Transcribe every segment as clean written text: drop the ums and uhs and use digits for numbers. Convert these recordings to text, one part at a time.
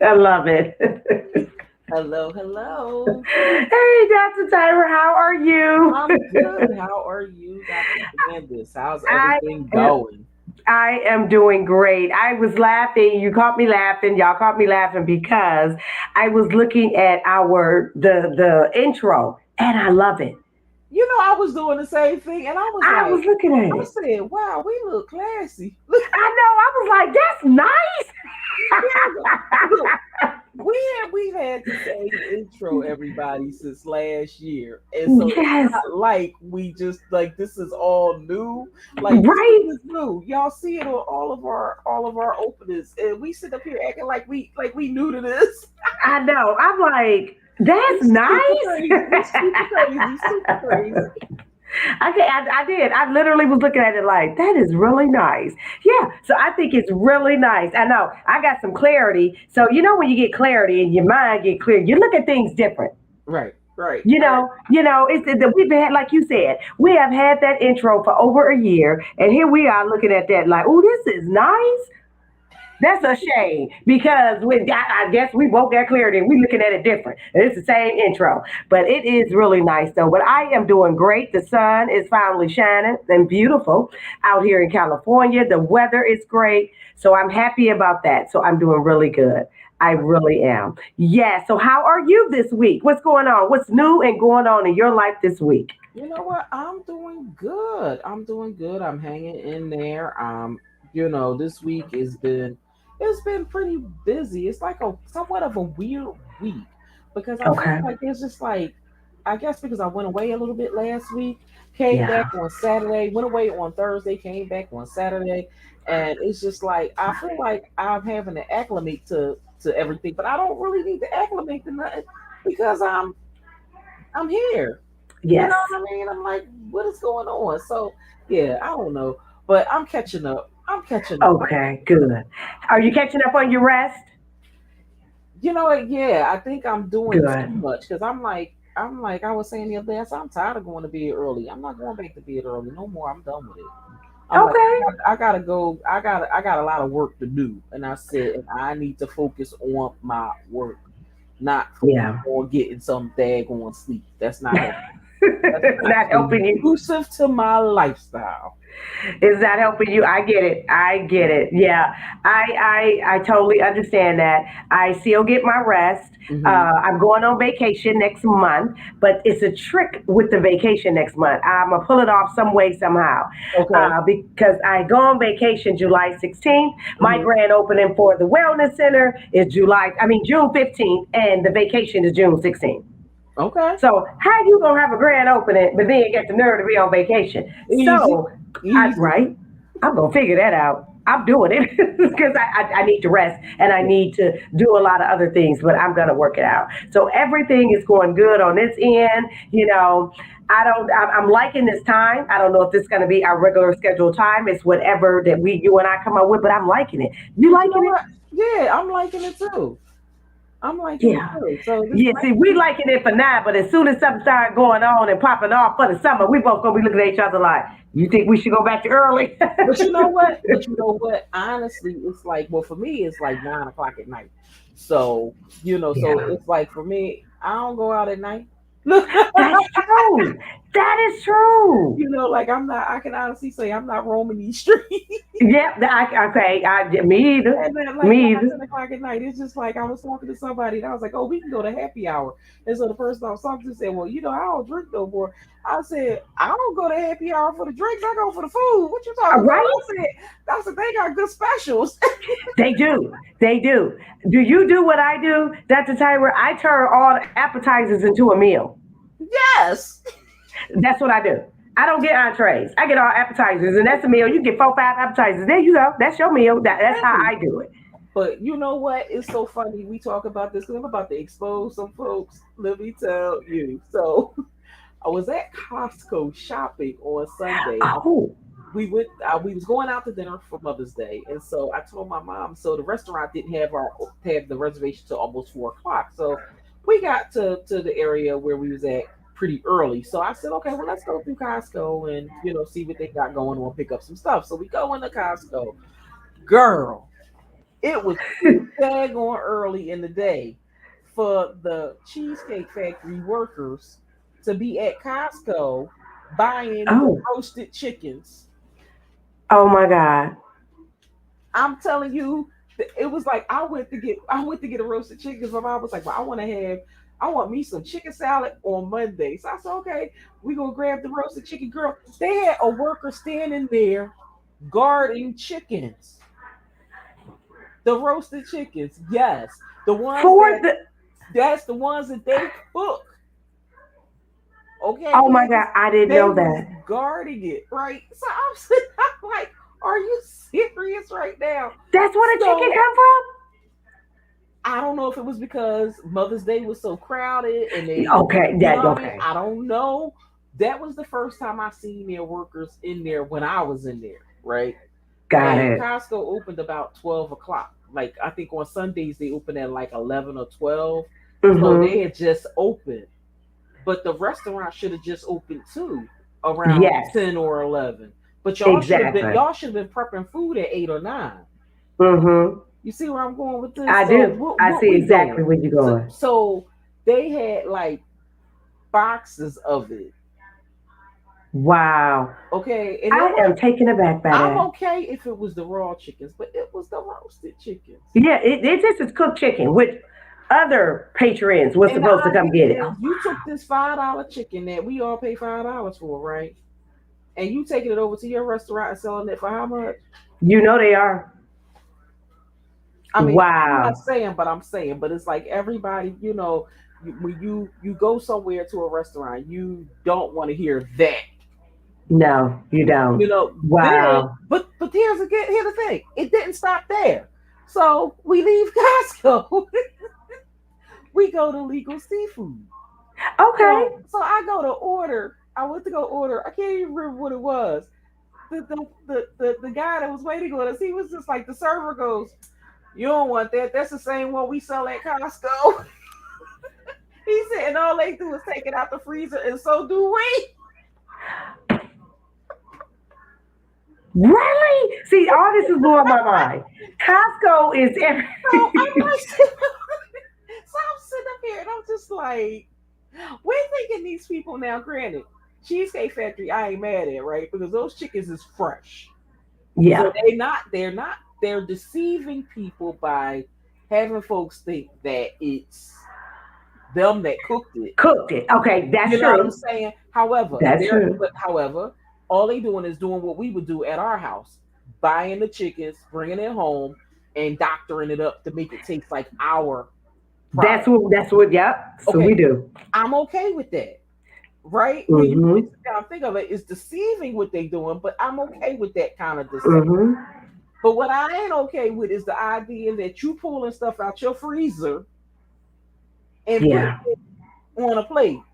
I love it. Hello, hello. Hey, Dr. Tyra, how are you? I'm good. How are you, Dr. Candace? How's I everything going? I am doing great. I was laughing. You caught me laughing. Y'all caught me laughing because I was looking at the intro and I love it. I was doing the same thing, and I was I like, was looking at I it. said, "Wow, we look classy." Look, I know. I was like, that's nice. look, we've had the same intro, everybody, since last year, and so it's Yes, not like we just like this is all new. Like this right. is new. Y'all see it on all of our openings, and we sit up here acting like we new to this. I know. I'm like, that's It's super nice. crazy. It's super crazy. Super crazy. I did. I literally was looking at it like, that is really nice. Yeah. So I think it's really nice. I know. I got some clarity. So you know when you get clarity and your mind get clear, you look at things different. Right. Right. It's that we've had, like you said, we have had that intro for over a year, and here we are looking at that like, oh, this is nice. That's a shame because I guess we both got clarity and we looking at it different. And it's the same intro, but it is really nice though. But I am doing great. The sun is finally shining and beautiful out here in California. The weather is great, so I'm happy about that. So I'm doing really good. I really am. Yeah. So how are you this week? What's going on? What's new and going on in your life this week? You know what? I'm doing good. I'm doing good. I'm hanging in there. This week it's been pretty busy. It's like a somewhat of a weird week because I feel Okay. like it's just like I guess because I went away a little bit last week, came back Yeah. on Saturday, went away on Thursday, came back on Saturday, and it's just like I feel like I'm having to acclimate to everything, but I don't really need to acclimate to nothing because I'm here. You know Yes. what I mean? I'm like, what is going on? So yeah, I don't know, but I'm catching up. I'm catching up. Okay. Good. Are you catching up on your rest? You know what? Yeah, I think I'm doing too Good. much because I'm like I was saying the other day. I said, I'm tired of going to bed early. I'm not going back to bed early no more. I'm done with it. I'm like, Okay. I gotta go. I got a lot of work to do, and I said, and I need to focus on my work, not focus Yeah. on getting some daggone sleep. That's not helping. That's It's not not helping you. conducive to my lifestyle. It's not helping you. I get it. I get it. Yeah. I totally understand that. I still get my rest. Hmm. I'm going on vacation next month, but it's a trick with the vacation next month. I'm gonna pull it off some way somehow, Okay. because I go on vacation July 16th. My Hmm. grand opening for the wellness center is June 15th, and the vacation is June 16th. Okay. So how you gonna have a grand opening, but then you get the nerve to be on vacation? Easy. So, Easy. right, I'm gonna figure that out. I'm doing it because I need to rest and I Yeah. need to do a lot of other things, but I'm gonna work it out. So everything is going good on this end. I don't. I'm liking this time. I don't know if this is gonna be our regular scheduled time. It's whatever that you and I come up with, but I'm liking it. You You know liking it? what? Yeah, I'm liking it too. I'm liking it Yeah. too. So this Yeah, might see, we be, liking it for now, but as soon as something start going on and popping off for the summer, we both gonna be looking at each other like, you think we should go back to early? but you know what? But you know what? Honestly, it's like, well, for me, it's like 9 o'clock at night. So, so Yeah. it's like for me, I don't go out at night. That's true. That is true. Like I can honestly say I'm not roaming these streets. Yep. Okay. Me either. And then like Me 9, 10 o'clock at night, it's just like I was talking to somebody and I was like, oh, we can go to happy hour. And so the person I was talking to said, well, I don't drink no more. I said, I don't go to happy hour for the drinks, I go for the food. What you talking about? right? I said, they got good specials. They do. They do. Do you do what I do, Dr. Tyler? I turn all the appetizers into a meal. Yes. That's what I do. I don't get entrees. I get all appetizers, and that's a meal. You get 4, 5 appetizers. There you go. That's your meal. That's how Hey. I do it. But you know what? It's so funny we talk about this because I'm about to expose some folks. Let me tell you. So I was at Costco shopping on Sunday. Oh, We was going out to dinner for Mother's Day, and so I told my mom. So the restaurant didn't have the reservation till almost 4 o'clock. So we got to the area where we was at pretty early. So I said, okay, well let's go through Costco and see what they got going on, pick up some stuff. So we go into Costco, girl. It was too daggone early in the day for the Cheesecake Factory workers to be at Costco buying the Oh, roasted chickens. oh my God. I'm telling you, it was like I went to get a roasted chicken because my mom was like, well, I want me some chicken salad on Monday. So I said, okay, we gonna grab the roasted chicken. Girl, they had a worker standing there guarding chickens. The roasted chickens, yes. The ones For that the, that's the ones that they cook. Okay, oh my Candace, God, I didn't they know was that. guarding it, right? So I'm sitting, I'm like, are you serious right now? That's where the chicken So come from? I don't know if it was because Mother's Day was so crowded and they, Okay, you know that, what I mean? okay. I don't know. That was the first time I seen their workers in there when I was in there, right? Got And it. Costco opened about 12 o'clock. Like I think on Sundays they open at like 11 or 12. So Mm-hmm. they had just opened, but the restaurant should have just opened too around Yes, 10 or 11. But exactly. y'all should have been prepping food at 8 or 9. Mm-hmm. You see where I'm going with this? I So do. I what see we exactly doing? where you're So, going. so they had like boxes of it. Wow. Okay, and it I am was taken aback by I'm that. okay if it was the raw chickens, but it was the roasted chickens. Yeah, it just is cooked chicken, which other patrons was And the supposed to come get it. idea is you took this $5 chicken that we all pay $5 for, right? And you taking it over to your restaurant and selling it for how much? You know they are. I mean, I'm not Wow. saying, but I'm saying, but it's like everybody, when you go somewhere to a restaurant, you don't want to hear that. No, you You don't. know, then Wow. but here's the thing. It didn't stop there. So we leave Costco. We go to legal seafood. Okay. So I go to order. I went to go order. I can't even remember what it was. The guy that was waiting on us, he was just like the server goes, you don't want that. That's the same one we sell at Costco. He said, and all they do is take it out the freezer, and so do we. Really? See, all this is blowing my mind. Costco is every. So I'm like, so I'm sitting up here and I'm just like, we're thinking these people now. Granted, Cheesecake Factory, I ain't mad at, right? Because those chickens is fresh. So Yeah, they're deceiving people by having folks think that it's them that cooked it. cooked it. Okay, that's You know what I'm true. saying? That's true. However, all they doing is doing what we would do at our house, buying the chickens, bringing it home, and doctoring it up to make it taste like our That's product. what. That's what. Yep. So we Okay, do. I'm okay with that, right? When you really Mm-hmm. sit down and think of it, it's deceiving what they doing, but I'm okay with that kind of deception. Mm-hmm. But what I ain't okay with is the idea that you pulling stuff out your freezer and putting Yeah. it on a plate,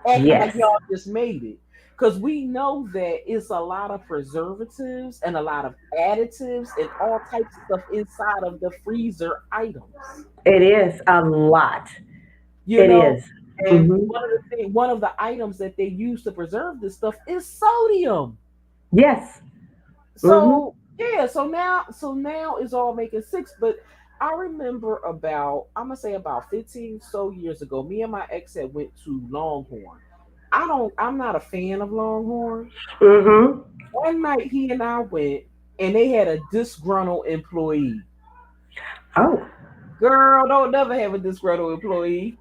acting like Yes. y'all just made it. Because we know that it's a lot of preservatives and a lot of additives and all types of stuff inside of the freezer items. It is a lot. You It know, is. and Mm-hmm. one of the items that they use to preserve this stuff is sodium. Yes. Mm-hmm. So yeah, so now it's all making sense. But I remember I'm gonna say about 15 so years ago, me and my ex had went to Longhorn. I'm not a fan of Longhorn. Mm-hmm. One night he and I went and they had a disgruntled employee. Oh, Girl, don't never have a disgruntled employee.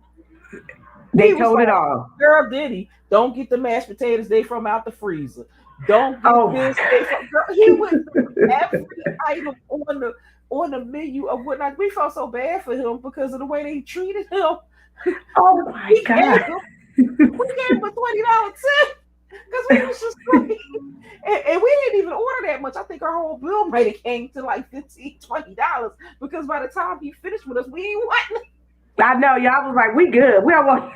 they He was told it like, all. girl, did he? Don't get the mashed potatoes, they from out the freezer. Don't get Oh my this, they from girl. He went through every item on the menu of what like we felt so bad for him because of the way they treated him. Oh my We God. gave him we gave him a $20 tip. Because we was just like and we didn't even order that much. I think our whole bill might have came to like $15, $20 because by the time he finished with us, we ain't want I know y'all was like, we good. We don't want.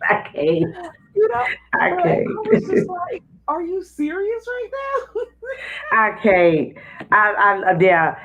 I can't. you know. I But I can't. was just like, "Are you serious right now?" I can't. Yeah.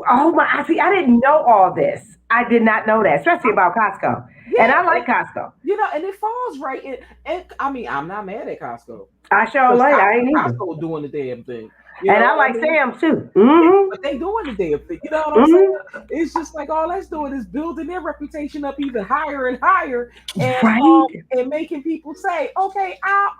Oh my! I see. I didn't know all this. I did not know that, especially about Costco. And I Yeah, like Costco. and it falls right in. And I mean, I'm not mad at Costco I sure because like. I ain't either. Costco doing the damn thing. You And know I what I like mean? Sam's too. Yeah, Mm-hmm. but they doing the damn thing. You know what I'm saying? Mm-hmm. It's just like all that's doing is building their reputation up even higher and higher, Right. and making people say, okay, I'll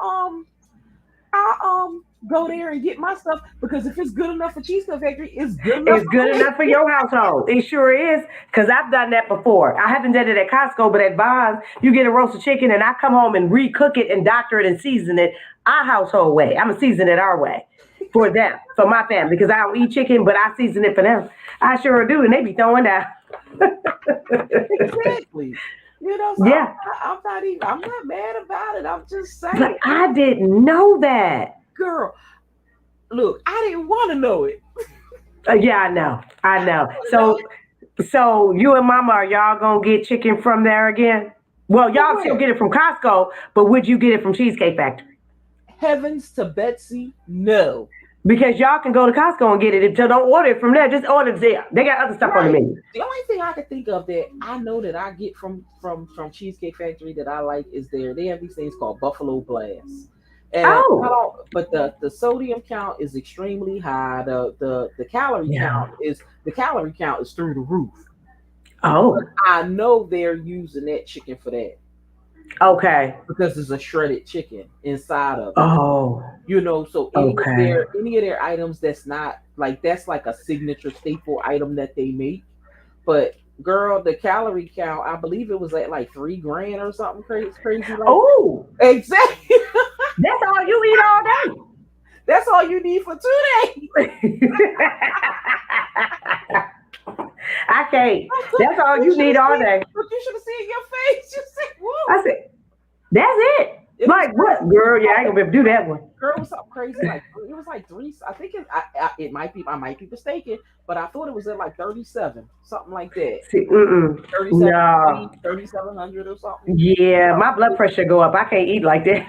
go there and get my stuff because if it's good enough for Cheesecake Factory, it's good enough It's good for enough for me. your household. It sure is. Because I've done that before. I haven't done it at Costco, but at Bob's, you get a roasted chicken and I come home and recook it and doctor it and season it our household way. I'm going to season it our way for them, for my family, because I don't eat chicken, but I season it for them. I sure do. And they be throwing down. Exactly. So Yeah. I'm not even. I'm not mad about it. I'm just But saying, I didn't know that. girl. Look, I didn't want to know it. Yeah, I know. I I know. didn't want to know So you and Mama, are y'all gonna get chicken from there again? Well, it. y'all still Where? get it from Costco, but would you get it from Cheesecake Factory? Heavens to Betsy, no. Because y'all can go to Costco and get it. So don't order it from there. Just order it there. They got other stuff on the Right. menu. The only thing I could think of that I know that I get from Cheesecake Factory that I like is they have these things called Buffalo Blast. And I Oh, don't, but the sodium count is extremely high. yeah. The calorie count is through the roof. Oh, I know they're using that chicken for that okay. because there's a shredded chicken inside of it. Oh, So okay. any of their items that's not like that's like a signature staple item that they make. But girl, the calorie count, I believe it was at like 3 grand or something crazy like Oh, that. Exactly. that's all you eat all That's all you need for 2 days. day. I can't. That's all You you should need have all seen day. look, you should have seen your face. You said, I whoa. said, that's it. It was Like what, girl? Yeah, I ain't gonna be able to do that one. girl, it was something crazy. Like it was like three. I think it might be. I might be mistaken, but I thought it was at like 37, something like that. See, mm-mm. 3750, No. 3700 or something. Yeah, my blood pressure go up. I can't eat like that.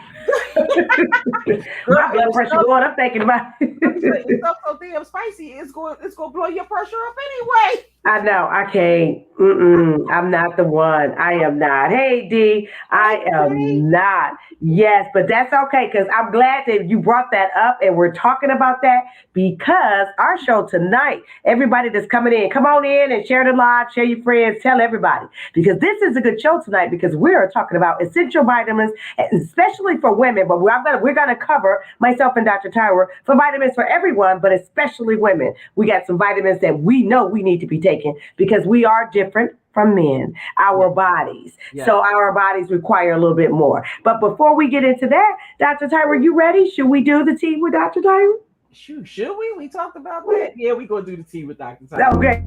Girl, My and blood pressure going up thinking about let me say, it's it. stuff so damn spicy. It's going to blow your pressure up anyway. I know. I can't. Mm-mm. I'm not the one. I am not. Hey, D. I Okay. am not. Yes, but that's okay because I'm glad that you brought that up and we're talking about that because our show tonight, everybody that's coming in, come on in and share the live, share your friends, tell everybody because this is a good show tonight because we're talking about essential vitamins, especially for women. But we're gonna cover myself and Dr. Tyra for vitamins for everyone, but especially women. We got some vitamins that we know we need to be taking because we are different from men, Yeah. our bodies. Yeah. So our bodies require a little bit more. But before we get into that, Dr. Tyra, you ready? Should we do the tea with Dr. Tyra? Should we? We talked about that. Yeah, we gonna do the tea with Dr. Tyra. Okay.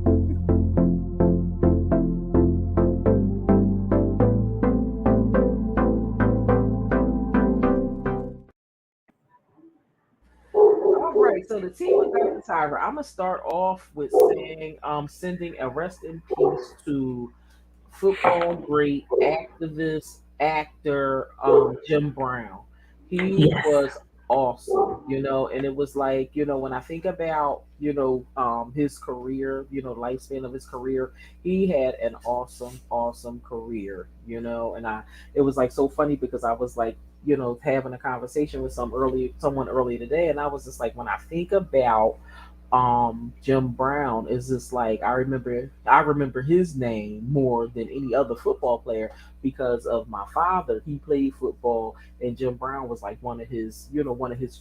All right, so the tea with Dr. Tyra. I'm gonna start off with saying, sending a rest in peace to football great activist actor Jim Brown. He Yes. was awesome, and it was like, when I think about, his career, lifespan of his career, he had an awesome, awesome career, and it was like so funny because I was like, having a conversation with someone earlier today, and I was just like, when I think about Jim Brown is just like I remember his name more than any other football player because of my father. He played football and Jim Brown was like one of his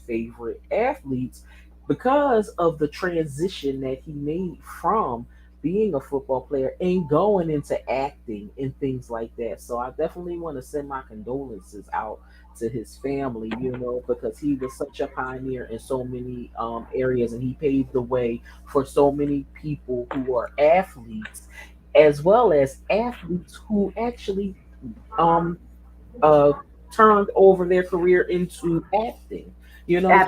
favorite athletes because of the transition that he made from being a football player and going into acting and things like that. So I definitely want to send my condolences out to his family, because he was such a pioneer in so many areas and he paved the way for so many people who are athletes as well as athletes who actually um, uh, turned over their career into acting.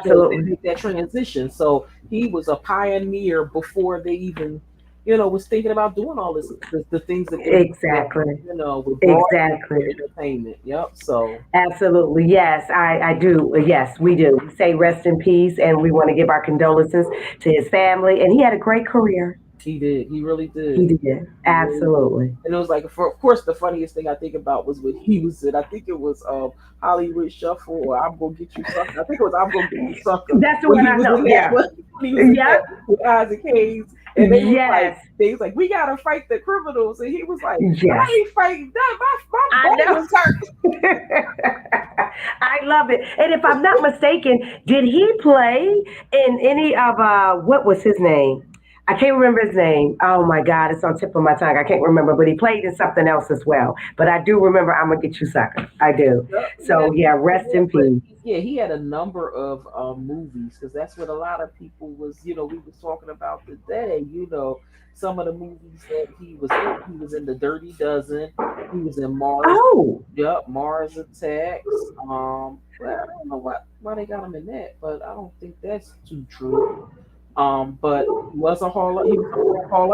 So they Absolutely. made that transition. So he was a pioneer before they even was thinking about doing all this, the things that they're doing now, Exactly. with broadening Exactly. their entertainment. Yep. So Absolutely. Yes, I do. Yes, we do. We say rest in peace, and we want to give our condolences to his family. And he had a great career. he did. He really He did. did. He really did. Absolutely. And it was like, of course, the funniest thing I think about was when he was in, I think it was Hollywood Shuffle or I'm Gonna Get You Sucker. I think it was I'm Gonna Get You Sucker That's the when one he I was know. in that Yeah. when he was in that Yep. with Isaac Hayes, and Yes. they was like, we gotta fight the criminals, and he was like, Yes. I ain't fighting that. My I body know. was hurt. I love it. And if I'm not mistaken, did he play in any of what was his name? I can't remember his name. Oh my God, it's on tip of my tongue. I can't remember, but he played in something else as well. But I do remember I'm gonna get you sucker. I do. Yep, So yeah, rest in but peace. yeah, he had a number of movies because that's what a lot of people was. We was talking about today. Some of the movies that he was in. He was in The Dirty Dozen. He was in Mars. Oh, Yep, Mars Attacks. Well, I don't know why they got him in that, but I don't think that's too true. But he was a Hall of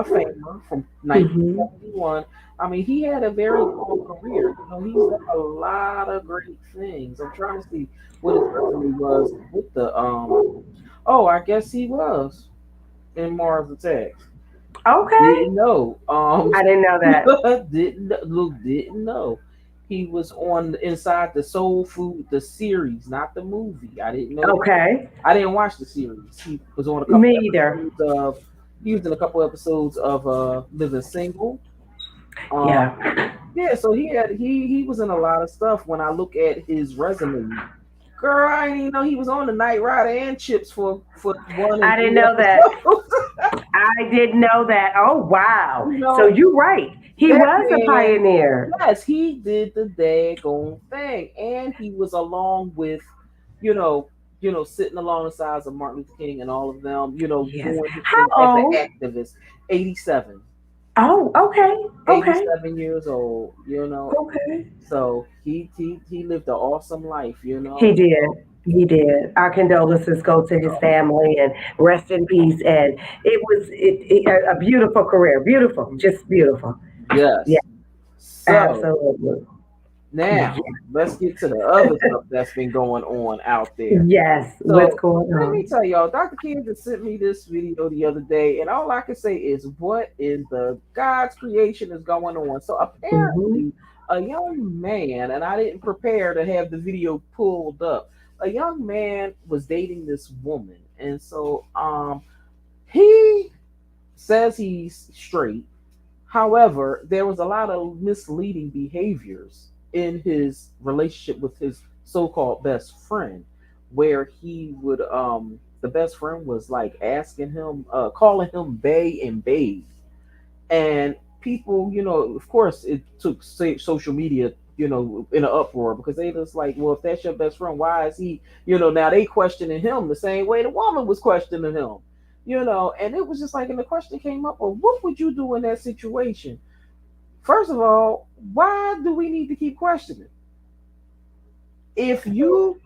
Famer from hmm, 1971. I mean, he had a very long career. He's done a lot of great things. I'm trying to see what his resume was with the Oh, I guess he was in Mars Attacks. okay. Didn't know. I didn't know that. Didn't know. He was on Inside the Soul Food, the series, not the movie. I didn't know that. Okay, I didn't watch the series. me either. He was in a couple episodes of Living Single. Um, Yeah, yeah, so he was in a lot of stuff. When I look at his resume, girl, I didn't even know he was on the Night Rider and Chips for one and I didn't three know that. episodes. I didn't know that. Oh wow. you So know, you're right. He that was a man, pioneer. yes, he did the daggone thing, and he was along with, you know, sitting along the sides of Martin Luther King and all of them, Yes. doing his thing as How an old? activist. 87, Oh, okay. Okay. 87 years old, Okay. so he lived an awesome life, He did. So, He did. Our condolences go to his family and rest in peace. And it was a beautiful career. Beautiful. Just beautiful. Yeah, yes. So absolutely. now Ye- let's get to the other stuff that's been going on out there. Yes. What's So going let me on? tell y'all, Dr. Candace sent me this video the other day, and all I can say is, what in the God's creation is going on? So Hmm. apparently, a young man, and I didn't prepare to have the video pulled up. A young man was dating this woman, and so he says he's straight. However, there was a lot of misleading behaviors in his relationship with his so-called best friend, where he would the best friend was like asking him, calling him Bay and Babe, and people, of course, it took social media, in an uproar because they just like, well, if that's your best friend, why is he, now they questioning him the same way the woman was questioning him, and it was just like, and the question came up, well, what would you do in that situation? First of all, why do we need to keep questioning? If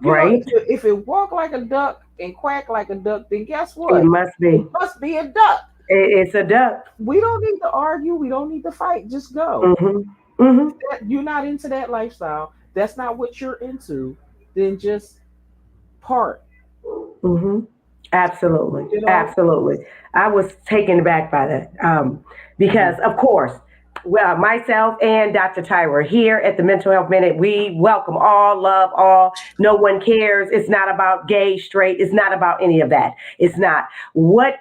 Right? if it walk like a duck and quack like a duck, then guess It what? must It be. must be a duck. It's a duck. We don't need to argue. We don't need to fight. Just go. Hmm. Hmm. You're not into that lifestyle. That's not what you're into. Then just part. Hmm. Absolutely, You know. absolutely. I was taken aback by that because, Mhm. of course, well, myself and Dr. Tyra here at the Mental Health Minute, we welcome all, love all. No one cares. It's not about gay, straight. It's not about any of that. It's not. What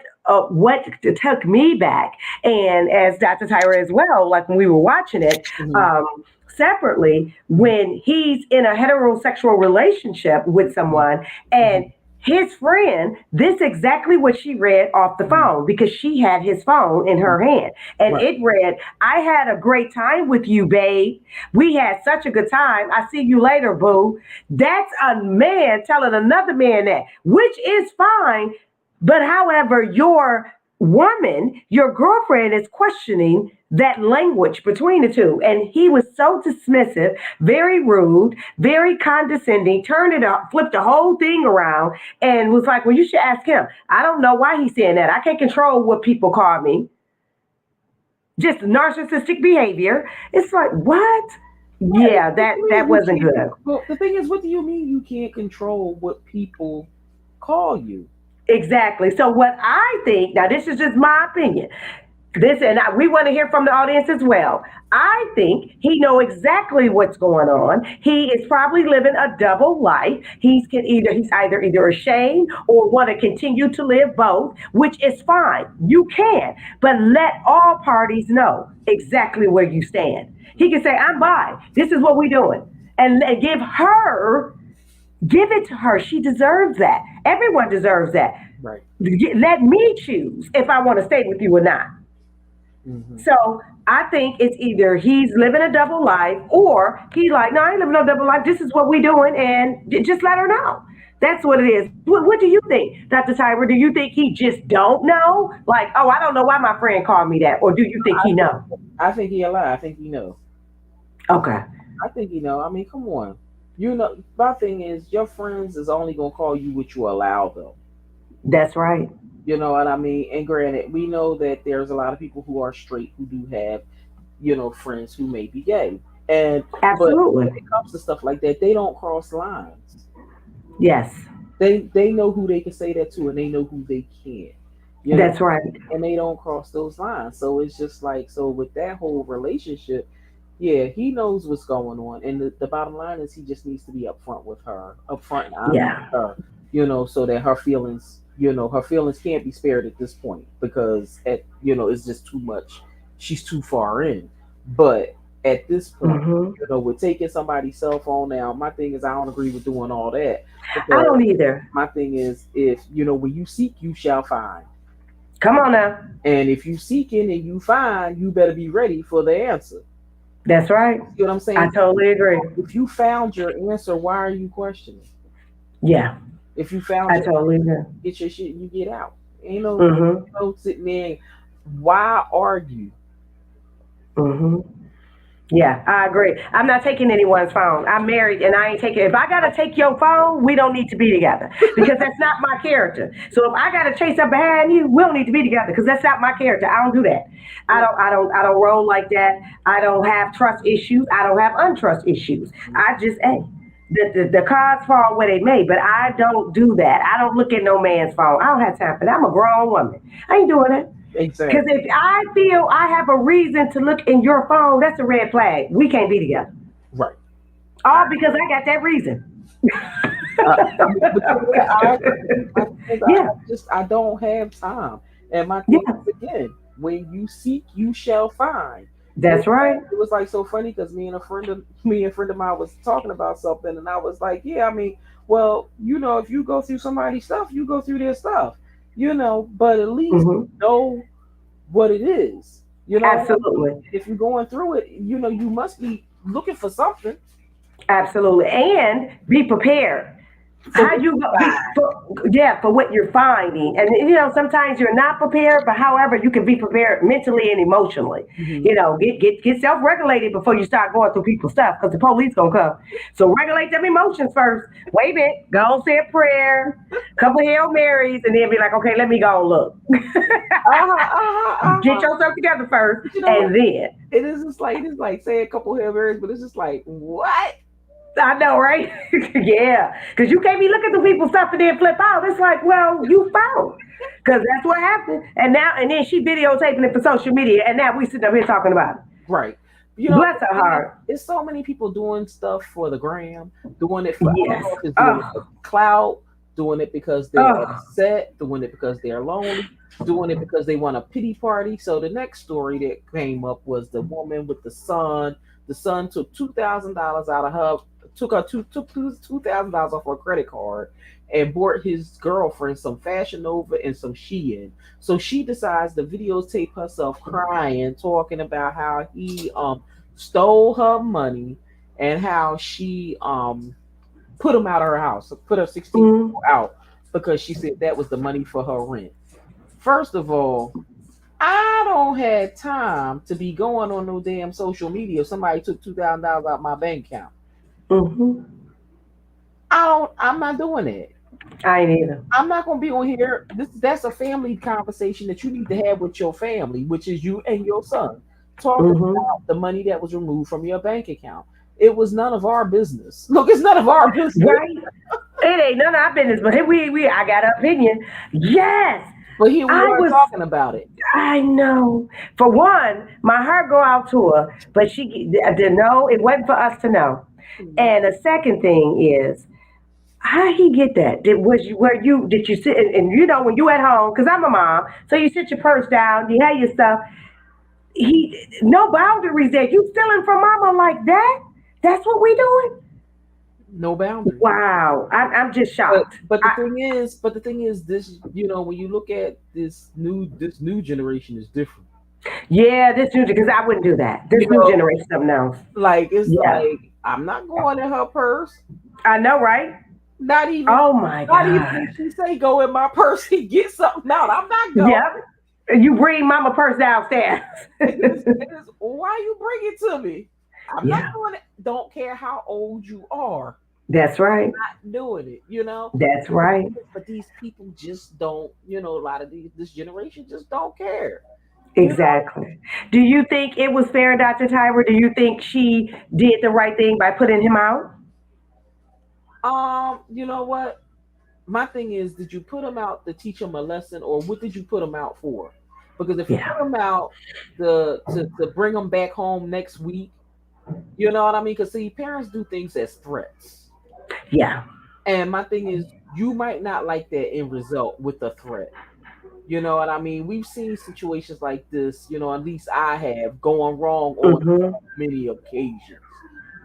took me back, and as Dr. Tyra as well, like when we were watching it Mhm. um, separately, when he's in a heterosexual relationship with Mhm. someone and Mhm. his friend, this exactly what she read off the Mhm. phone because she had his phone in Mhm. her hand. And Right. it read, I had a great time with you, babe. We had such a good time. I see you later, boo. That's a man telling another man that, which is fine. But however, your woman, your girlfriend is questioning that language between the two. And he was so dismissive, very rude, very condescending, turned it up, flipped the whole thing around, and was like, well, you should ask him. I don't know why he's saying that. I can't control what people call me. just narcissistic behavior. It's like, what? Right. Yeah, The that thing is, that you wasn't can't. good. Well, the thing is, what do you mean you can't control what people call you? Exactly. So what I think, now this is just my opinion. This and we want to hear from the audience as well. I think he know exactly what's going on. He is probably living a double life. He's either ashamed or want to continue to live both, which is fine. You can, but let all parties know exactly where you stand. He can say, "I'm bi. This is what we're doing," and give it to her. She deserves that. Everyone deserves that. Right. Let me choose if I want to stay with you or not. Hmm. So I think it's either he's living a double life or he like, no, I ain't living no double life. This is what we doing, and just let her know. That's what it is. What do you think, Dr. Tyra? Do you think he just don't know? Like, oh, I don't know why my friend called me that, or do you think I he think know? I think he alive. I think he know. Okay, I think he know. I mean, come on. You know, my thing is, your friends is only gonna call you what you allow them. that's right. You know what I mean? And granted, we know that there's a lot of people who are straight who do have, friends who may be gay. And but Absolutely. when it comes to stuff like that, they don't cross lines. Yes, They know who they can say that to, and they know who they can't. You know, that's right. and they don't cross those lines. So it's just like, so with that whole relationship, yeah, he knows what's going on, and the bottom line is he just needs to be upfront with her, upfront and honest with Yeah. her, so that her feelings can't be spared at this point because it's just too much. She's too far in, but at this point, Hmm. with taking somebody's cell phone now, my thing is I don't agree with doing all that I because don't either. my thing is if when you seek, you shall find. Come on now. And if you seeking and you find, you better be ready for the answer. That's right. See what I'm I saying? totally agree. If you found your answer, why are you questioning? Yeah, If you found I your totally agree. get your shit, you get out. Ain't Hmm. no sitting there. Why argue? Hmm. Yeah, I agree. I'm not taking anyone's phone. I'm married and I ain't taking If I gotta take your phone, we don't need to be together because that's not my character. So if I gotta chase up behind you, we don't need to be together because that's not my character. I don't do that. I don't roll like that. I don't have trust issues. I don't have untrust issues. I just hey. The cards fall where they may, but I don't do that. I don't look at no man's phone. I don't have time for that. I'm a grown woman. I ain't doing it. Because Exactly. if I feel I have a reason to look in your phone, that's a red flag. We can't be together. Right. I All because I got that reason. but you know what? I agree. My thing is, Yeah, I don't have time. And my thing yeah, is, again, when you seek, you shall find. that's right. It was like so funny because me and a friend of mine was talking about something, and I was like, yeah, I mean, well, if you go through somebody's stuff, you go through their stuff, but at least Hmm. know what it is. You know what I mean? Absolutely. If you're going through it, you must be looking for something Absolutely. And be prepared. for How what you you go find. be for what you're finding, and sometimes you're not prepared, but however you can be prepared mentally and emotionally. Hmm. Get self-regulated before you start going through people's stuff because the police gonna come. So regulate them emotions first. Wait a minute, go and say a prayer, couple of Hail Marys, and then be like, okay, let me go and look. Get Uh-huh. yourself together first, But you know what? and then It is like say a couple Hail Marys, but it's just like what? I know, right? Yeah, because you can't be looking through people's stuff and then flip out. It's like, well, you found, because that's what happened. And then she videotaping it for social media, and now we sitting up here talking about it. Right. Bless The her thing is, heart. it's so many people doing stuff for the gram, doing it for, I don't Yes. know if it's doing it for Oh, clout, doing it because they're oh. upset, doing it because they're lonely, doing it because they want a pity party. So the next story that came up was the woman with the son. The son took $2,000 out of her, took $2,000 off her credit card, and bought his girlfriend some Fashion Nova and some Shein. So she decides to videotape herself crying, talking about how he stole her money and how she put him out of her house, put her 16 Mm. out because she said that was the money for her rent. First of all, I don't have time to be going on no damn social media if somebody took $2,000 out my bank account. Mm-hmm. I'm not doing it. I ain't either. I'm not gonna be on here. That's a family conversation that you need to have with your family, which is you and your son. talking Mm-hmm. about the money that was removed from your bank account. It was none of our business. Look, it's none of our business. Right? It ain't none of our business, but we I got an opinion. Yes. But here we I are was talking about it. I know. For one, my heart go out to her, but she didn't know. It wasn't for us to know. Mhm. And the second thing is, how did he get that? Did you sit and you know when you at home? Because I'm a mom, so you sit your purse down, you have your stuff. He no boundaries there. You stealing from mama like that? That's what we doing? No boundaries. Wow, I'm just shocked. But the thing is, this when you look at this new generation is different. Yeah, this new because I wouldn't do that. This You new know, generation something else. like it's Yeah, like I'm not going in her purse. I know, right? Not even, Oh my not even if God. she say go in my purse and get something out. I'm not Yep. going. You bring mama purse downstairs. It is why you bring it to me. I'm not Yeah, doing it. Don't care how old you are. that's right. Not doing it. That's right. But these people just don't. A lot of this generation just don't care. You Exactly. Do you think it was fair, Dr. Tyra? Do you think she did the right thing by putting him out? you know what? My thing is, did you put them out to teach them a lesson, or what did you put them out for? Because if you put Yeah. them out to bring them back home next week, you know what I mean? Because see, parents do things as threats, Yeah. and my thing is, you might not like that end result with a threat. You know what I mean? We've seen situations like this. At least I have going wrong on Mhm. many occasions,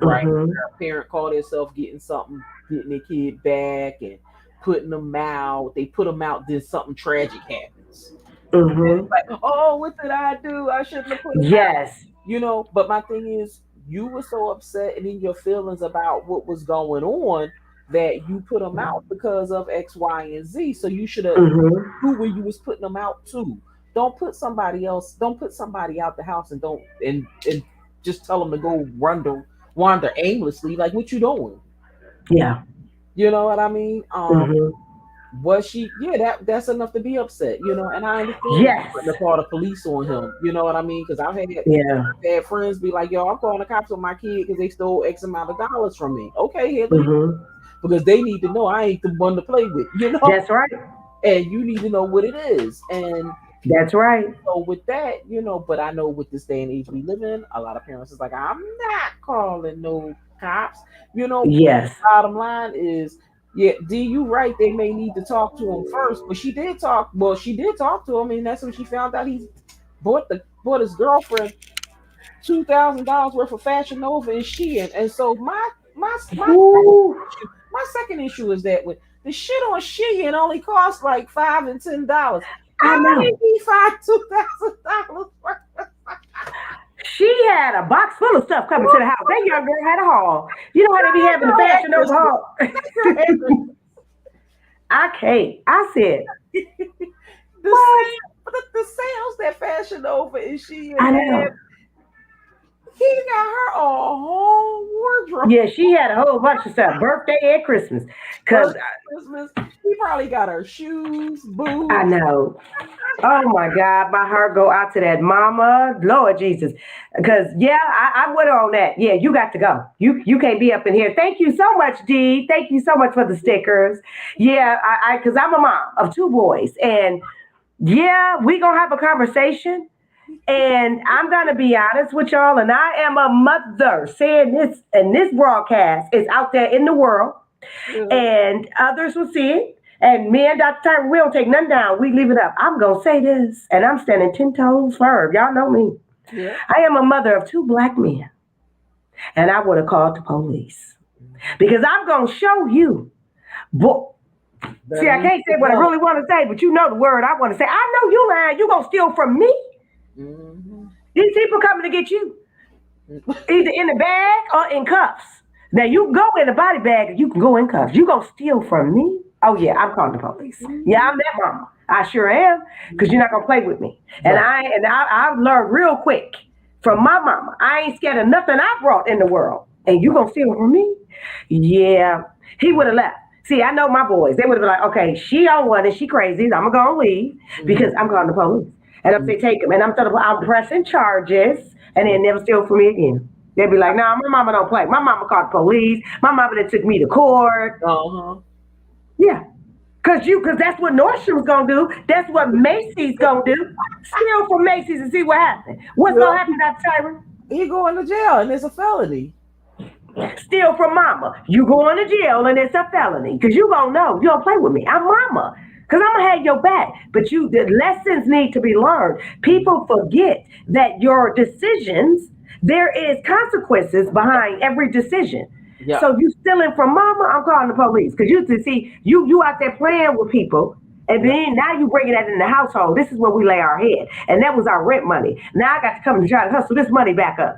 right? Mhm. Where a parent call themselves getting something, getting their kid back, and putting them out. They put them out, then something tragic happens. Mhm. Like, oh, what did I do? I shouldn't have put them out. Yes. But my thing is, you were so upset and in your feelings about what was going on that you put them out because of X, Y, and Z. So you should have Mhm. knew where you was putting them out to. Don't put somebody else. Don't put somebody out the house and don't and just tell them to go wander aimlessly. Like what you doing? Yeah. You know what I mean? Mhm. Was she? Yeah, that's enough to be upset. And I understand Yes. putting to call the police on him. You know what I mean? Because Yeah. I've had friends be like, "Yo, I'm calling the cops on my kid because they stole X amount of dollars from me." Okay, handle you Mhm. because they need to know I ain't the one to play with. That's right. And you need to know what it is. And That's right. so with that, but I know with this day and age we live in, a lot of parents is like, I'm not calling no cops. Yes. Bottom line is, yeah, D, you right. They may need to talk to him first, but she did talk. Well, she did talk to him, and that's when she found out he bought his girlfriend $2,000 worth of Fashion Nova and Shein. And so Ooh. my second issue is that when the shit on Shein only costs like $5 and $10, I how did know. he find $2,000 worth? She had a box full of stuff coming to the house. That young girl had a haul. You know how they be That having the girl had fashion over Christmas. haul? That girl had Christmas. I can't. I said, The what? the sales that Fashion Nova and Shein I had, know. he got her a whole wardrobe. Yeah, she had a whole bunch of stuff, birthday and Christmas. Cause Birthday, Christmas. He probably got her shoes, I boots. know. Oh my God, my heart go out to that mama, Lord Jesus. Cause yeah, I'm with her on that. Yeah, you got to go. You can't be up in here. Thank you so much, Dee. Thank you so much for the stickers. Yeah, cause I'm a mom of two boys, and yeah, we gonna have a conversation. And I'm gonna be honest with y'all, and I am a mother saying this, and this broadcast is out there in the world, Yeah, and others will see it. And me and Dr. Tyra, we don't take none down. We leave it up. I'm gonna say this, and I'm standing 10 toes firm. Y'all know me. yeah. I am a mother of two black men, and I would have called the police because I'm gonna show you. Boy, see, Better I leave can't say it what I alone. really want to say, but you know the word I want to say. I know you lying. You gonna steal from me? Hmm. These people coming to get you, either in the bag or in cuffs. Now you can go in the body bag, and you can go in cuffs. You gonna steal from me? Oh yeah, I'm calling the police. Yeah, Hmm. I'm that mama. I sure am, because you're not gonna play with me. And Right. I've learned real quick from my mama. I ain't scared of nothing I brought in the world. And you Right. gonna steal from me? Yeah, he would have left. See, I know my boys. They would have been like, okay, she on one and she crazy. I'm gonna go leave Hmm. because I'm calling the police. And I'm Hmm. say take him. And I'm pressing charges. and they never steal from me again. They'd be like, "Nah, my mama don't play. My mama called the police. My mama that took me to court." Uh-huh. Yeah, cause that's what Nordstrom's gonna do. That's what Macy's gonna do. Steal from Macy's and see what happens. What's gonna Well, happen, Dr. Tyra? he going to jail and it's a felony. Steal from mama. You going to jail and it's a felony. Cause you gonna know. You don't play with me. I'm mama. Cause I'm gonna have your back. But the lessons need to be learned. People forget that your decisions, there is consequences behind every decision. Yeah. So you stealing from mama, I'm calling the police. Cause you to see you out there playing with people. And Yeah. then now you bringing that in the household. This is where we lay our head. And that was our rent money. Now I got to come and try to hustle this money back up.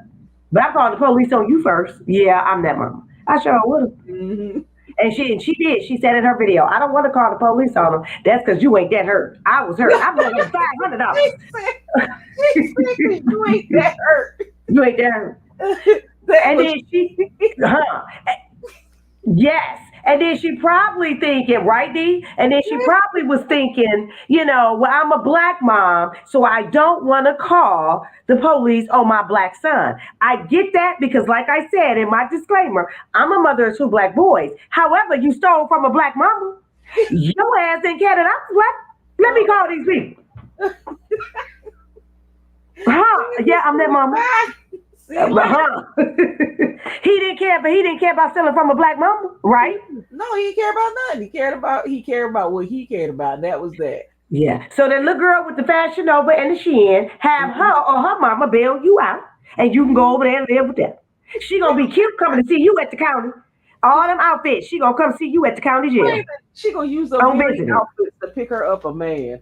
But I called the police on you first. Yeah, I'm that mama. I sure would have. Mm-hmm. And she did. She said in her video, I don't want to call the police on them. That's because you ain't that hurt. I was hurt. I'm going to get $500. She said, you ain't that hurt. You ain't that hurt. That And was, then yes. And then she probably thinking, right, D? And then she probably was thinking, well, I'm a black mom, so I don't want to call the police on my black son. I get that because, like I said in my disclaimer, I'm a mother of two black boys. However, you stole from a black mama. Your ass in Canada. I was like, let me call these people. Yeah, I'm that mama. See, He didn't care, but he didn't care about stealing from a black mama, right? no, he didn't care about nothing. He cared about what he cared about, and that was that. Yeah. So that little girl with the Fashion Nova and the Shein, have Mhm. her or her mama bail you out, and you can go over there and live with them. She gonna be cute coming to see you at the county. All them outfits, she gonna come see you at the county jail She gonna use those on very visiting. outfits to pick her up a man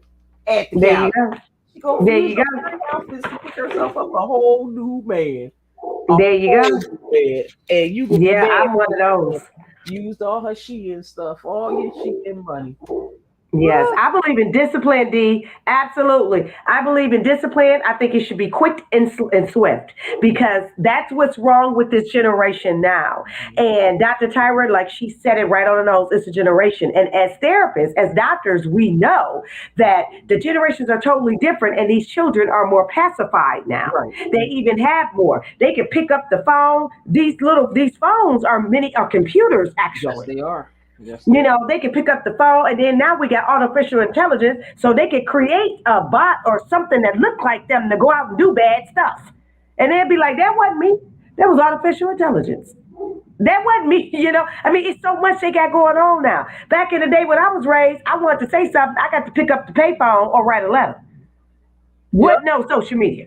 at the There you county. go. She gonna There use you those go. very outfits to pick herself up a whole new man. A There you whole go. new man. And you get the Yeah, man I'm one of those. used all her Shein stuff, all your Shein money. Yes, What? I believe in discipline, D. Absolutely. I believe in discipline. I think it should be quick and swift because that's what's wrong with this generation now. And Dr. Tyra, like she said it right on the nose, it's a generation. And as therapists, as doctors, we know that the generations are totally different and these children are more pacified now. Right. They even have more. They can pick up the phone. These phones are computers Yes, actually. they are. Yes, they are. They can pick up the phone, and then now we got artificial intelligence, so they can create a bot or something that look like them to go out and do bad stuff. And they'd be like, "That wasn't me. That was artificial intelligence. That wasn't me." I mean, it's so much they got going on now. Back in the day when I was raised, I wanted to say something, I got to pick up the payphone or write a letter. Yep. What? No social media.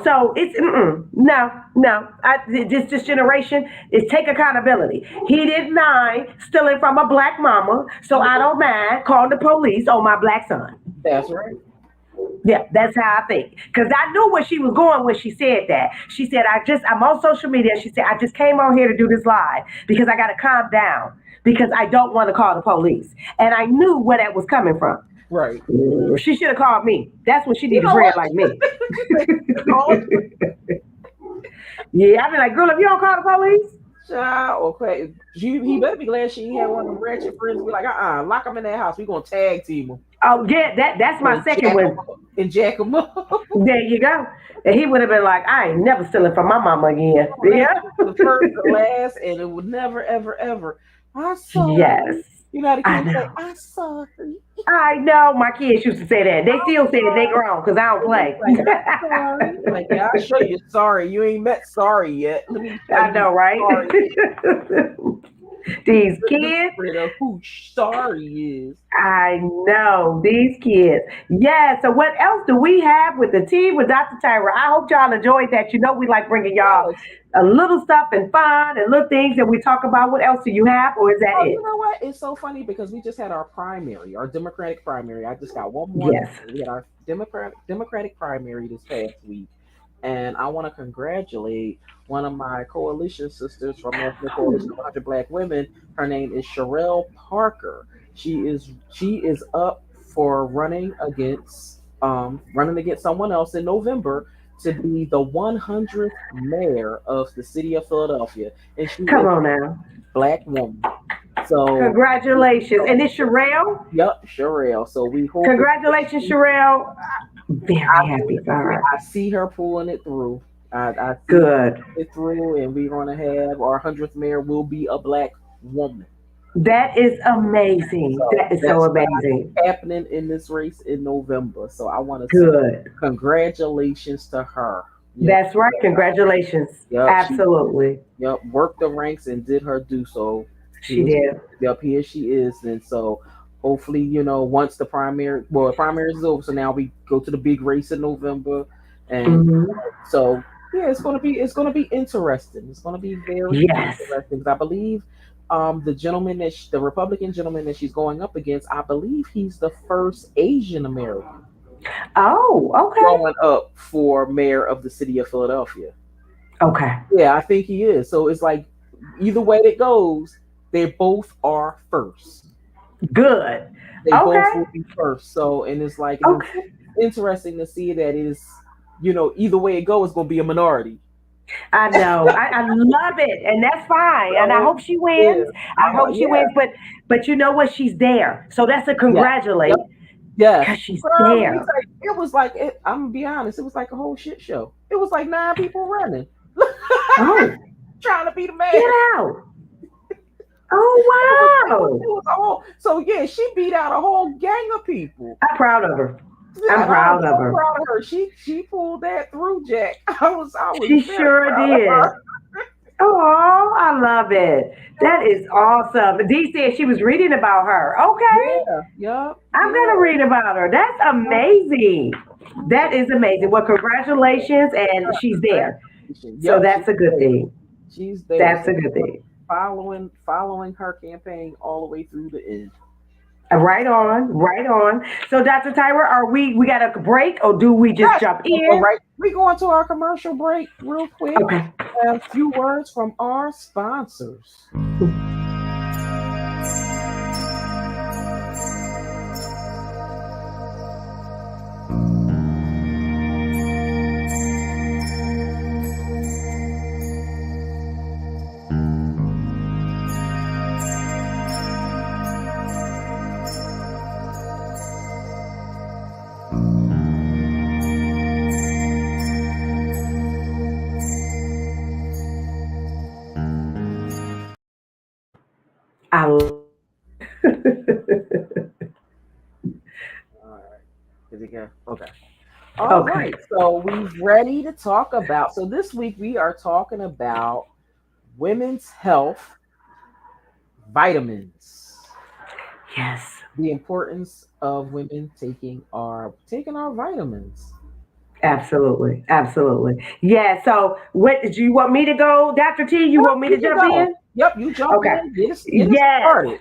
So it's no, no. This generation is take accountability. He didn't mind stealing from a black mama, so I don't mind calling the police on my black son. That's right. Yeah, that's how I think. Because I knew where she was going when she said that. She said, I'm on social media. She said, I just came on here to do this live because I got to calm down because I don't want to call the police. And I knew where that was coming from. Right. She should have called me. That's when she You needed a know friend what? like me. Oh, Yeah, I'd be like, girl, if you don't call the police, child, okay. He better be glad she ain't had one of them ratchet friends be like, lock him in that house. We gonna tag team him. oh yeah, that's my And second jack him one. up. And jack him up. There you go. And he would have been like, I ain't never stealing from my mama again. Yeah. The first, the last, and it would never, ever, ever. I saw Yes. you know how the I kids say, know. I saw her. I know my kids used to say that. They still say it, they grown because I don't play. Like, I'm sorry. Like, yeah, I'll show you sorry. You ain't met sorry yet. Let me tell I you know, right? sorry. These The kids, difference of who sorry is. I know these kids. Yeah. So what else do we have with the tea with Dr. Tyra? I hope y'all enjoyed that. We like bringing y'all Yes. a little stuff and fun and little things that we talk about. What else do you have, or is that Oh, you it? know what? It's so funny because we just had our primary, our Democratic primary. I just got one more. Yes. We had our Democratic primary this past week, and I want to congratulate one of my coalition sisters from the Coalition of 100 Black Women. Her name is Sherelle Parker. She is up for running against someone else in November to be the 100th mayor of the city of Philadelphia, and she Come is on now. a black woman. So, Congratulations. And it's Sherelle. yep, Sherelle. So we hope Congratulations, Sherelle. Very happy for Yeah, her. I see her pulling it through. I see her Good. pulling it through, and we're gonna have our 100th mayor will be a black woman. That is amazing. So That is so that's what I see amazing. happening in this race in November. So I want to say Good. congratulations to her. Yep, That's right. Congratulations. yep. She Absolutely. yep worked the ranks and did her due. So She here, did. yep, here she is. And so hopefully, once the primary is over, so now we go to the big race in November, and Hmm. so yeah, it's gonna be interesting. It's gonna be very Yes. interesting because I believe the Republican gentleman that she's going up against, I believe he's the first Asian American Oh, okay. going up for mayor of the city of Philadelphia. Okay. Yeah, I think he is. So it's like either way it goes, they both are first. Good. They both Okay. will be first. So and it's like and it's Okay. interesting to see that either way it goes, it's gonna be a minority. I know. I love it. And that's fine. And I So hope she yeah, wins. I hope she yeah, wins. But you know what? She's there. So that's a yeah, yep, congratulate yes. because she's Girl, let me there. tell you, it was like I'm gonna be honest, it was like a whole shit show. It was like 9 people running, Oh, trying to be the get mayor. out. It was, Oh, it was, it wow. was a whole. So yeah, she beat out a whole gang of people. I'm proud of her. Yeah, I'm and I was proud of so her. proud of her. She pulled that through, Jack. I was She very sure proud of her. did. Oh, I love it. That is awesome. Dee said she was reading about her. Okay. Yeah, yeah, I'm yeah. going to read about her. That's amazing. That is amazing. Well, congratulations. And she's there. Congratulations. So Yep, she's that's a good there. thing. She's there. That's So a good thing. following her campaign all the way through the end. Right on. Right on. So, Dr. Tyra, we got a break or do we just Yes, jump we'll go in? right. We go into our commercial break real quick. Okay. A few words from our sponsors. I All right. Is it go? Okay. All okay. right. So we ready to talk about. So this week we are talking about women's health vitamins. Yes. The importance of women taking our vitamins. Absolutely. Absolutely. Yeah. So, what do you want me to go, Dr. T? You Yep, want me you to can jump go. in? Yep, you jump Okay. in. Get us Yes. started.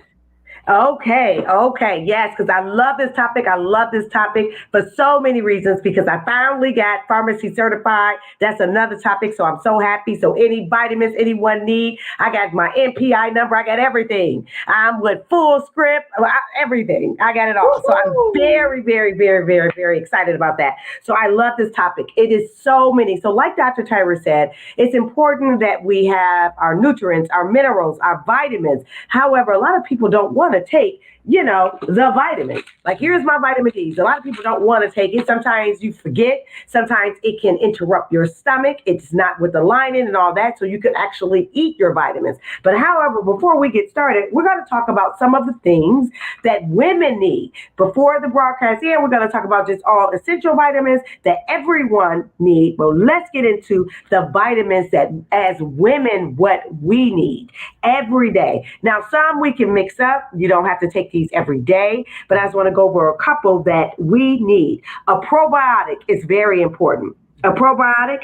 Okay, okay, yes, because I love this topic. I love this topic for so many reasons because I finally got pharmacy certified. That's another topic, so I'm so happy. So any vitamins anyone need, I got my NPI number. I got everything. I'm with full script, everything. I got it all. So I'm Woohoo! very, very, very, very, very excited about that. So I love this topic. It is so many. So like Dr. Tyra said, it's important that we have our nutrients, our minerals, our vitamins. However, a lot of people don't want to take, the vitamins. Like, here's my vitamin D's. A lot of people don't want to take it. Sometimes you forget. Sometimes it can interrupt your stomach. It's not with the lining and all that. So you can actually eat your vitamins. But however, before we get started, we're going to talk about some of the things that women need. Before the broadcast here, we're going to talk about just all essential vitamins that everyone need. But let's get into the vitamins that as women, what we need every day. Now, some we can mix up. You don't have to take these every day, but I just want to go over a couple that we need. A probiotic is very important. A probiotic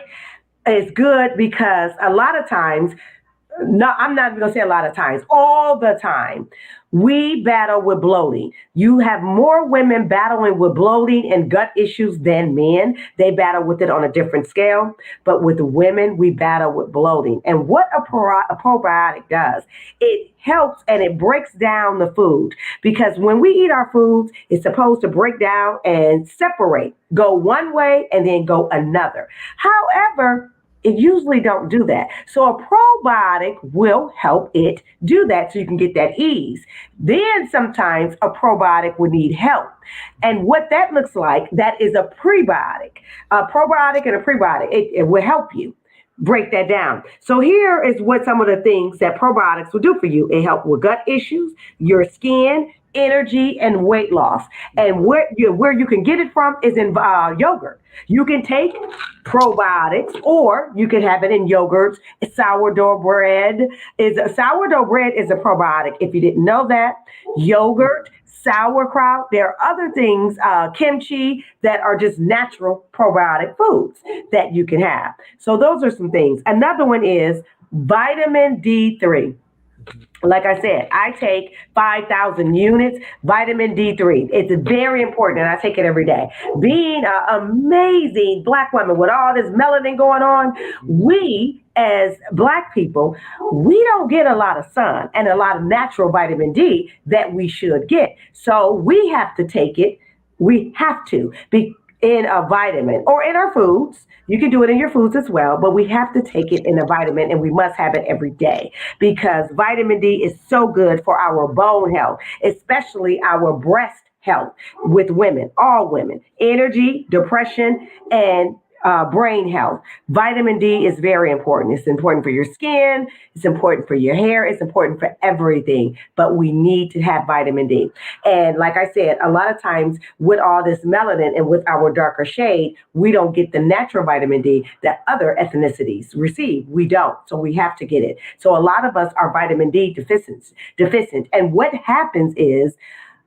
is good because a lot of times, no, I'm not going to say a lot of times, all the time, we battle with bloating. You have more women battling with bloating and gut issues than men. They battle with it on a different scale. But with women, we battle with bloating. And what a probiotic does, it helps and it breaks down the food. Because when we eat our foods, it's supposed to break down and separate, go one way and then go another. However, It usually don't do that. So a probiotic will help it do that so you can get that ease. Then sometimes a probiotic will need help. And what that looks like, that is a prebiotic. A probiotic and a prebiotic, it will help you break that down. So here is what some of the things that probiotics will do for you. It helps with gut issues, your skin, energy, and weight loss. And where you can get it from is in yogurt. You can take probiotics, or you can have it in yogurts. Sourdough bread is a probiotic. If you didn't know that, yogurt, sauerkraut. There are other things, kimchi, that are just natural probiotic foods that you can have. So those are some things. Another one is vitamin D3. Like I said, I take 5,000 units, vitamin D3. It's very important, and I take it every day. Being an amazing Black woman with all this melanin going on, we as Black people, we don't get a lot of sun and a lot of natural vitamin D that we should get. So we have to take it. We have to be in a vitamin or in our foods. You can do it in your foods as well, but we have to take it in a vitamin, and we must have it every day because vitamin D is so good for our bone health, especially our breast health with women, all women, energy, depression, and brain health. Vitamin D is very important. It's important for your skin, it's important for your hair, it's important for everything, but we need to have vitamin D. And like I said, a lot of times with all this melanin and with our darker shade, we don't get the natural vitamin D that other ethnicities receive. We don't. So we have to get it. So a lot of us are vitamin D deficient. And what happens is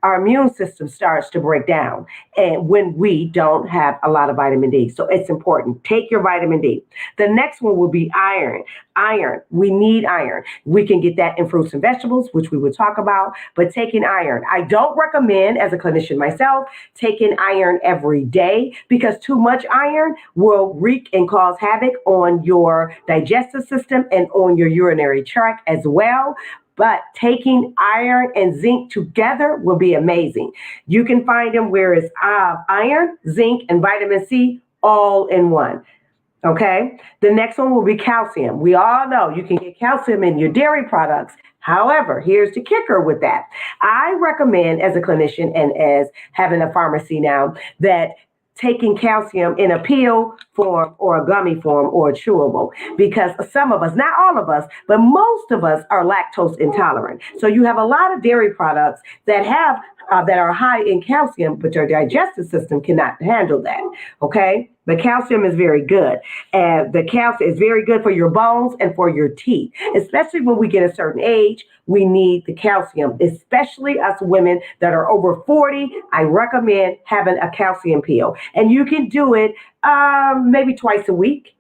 our immune system starts to break down and when we don't have a lot of vitamin D. So it's important. Take your vitamin D. The next one will be iron. Iron. We need iron. We can get that in fruits and vegetables, which we would talk about, but taking iron. I don't recommend, as a clinician myself, taking iron every day because too much iron will wreak and cause havoc on your digestive system and on your urinary tract as well. But taking iron and zinc together will be amazing. You can find them where it's iron, zinc, and vitamin C all in one. Okay. The next one will be calcium. We all know you can get calcium in your dairy products. However, here's the kicker with that. I recommend, as a clinician and as having a pharmacy now, that taking calcium in a pill form or a gummy form or a chewable because some of us, not all of us, but most of us are lactose intolerant. So you have a lot of dairy products that are high in calcium, but your digestive system cannot handle that. Okay, the calcium is very good. And the calcium is very good for your bones and for your teeth, especially when we get a certain age. We need the calcium, especially us women that are over 40. I recommend having a calcium pill, and you can do it maybe twice a week.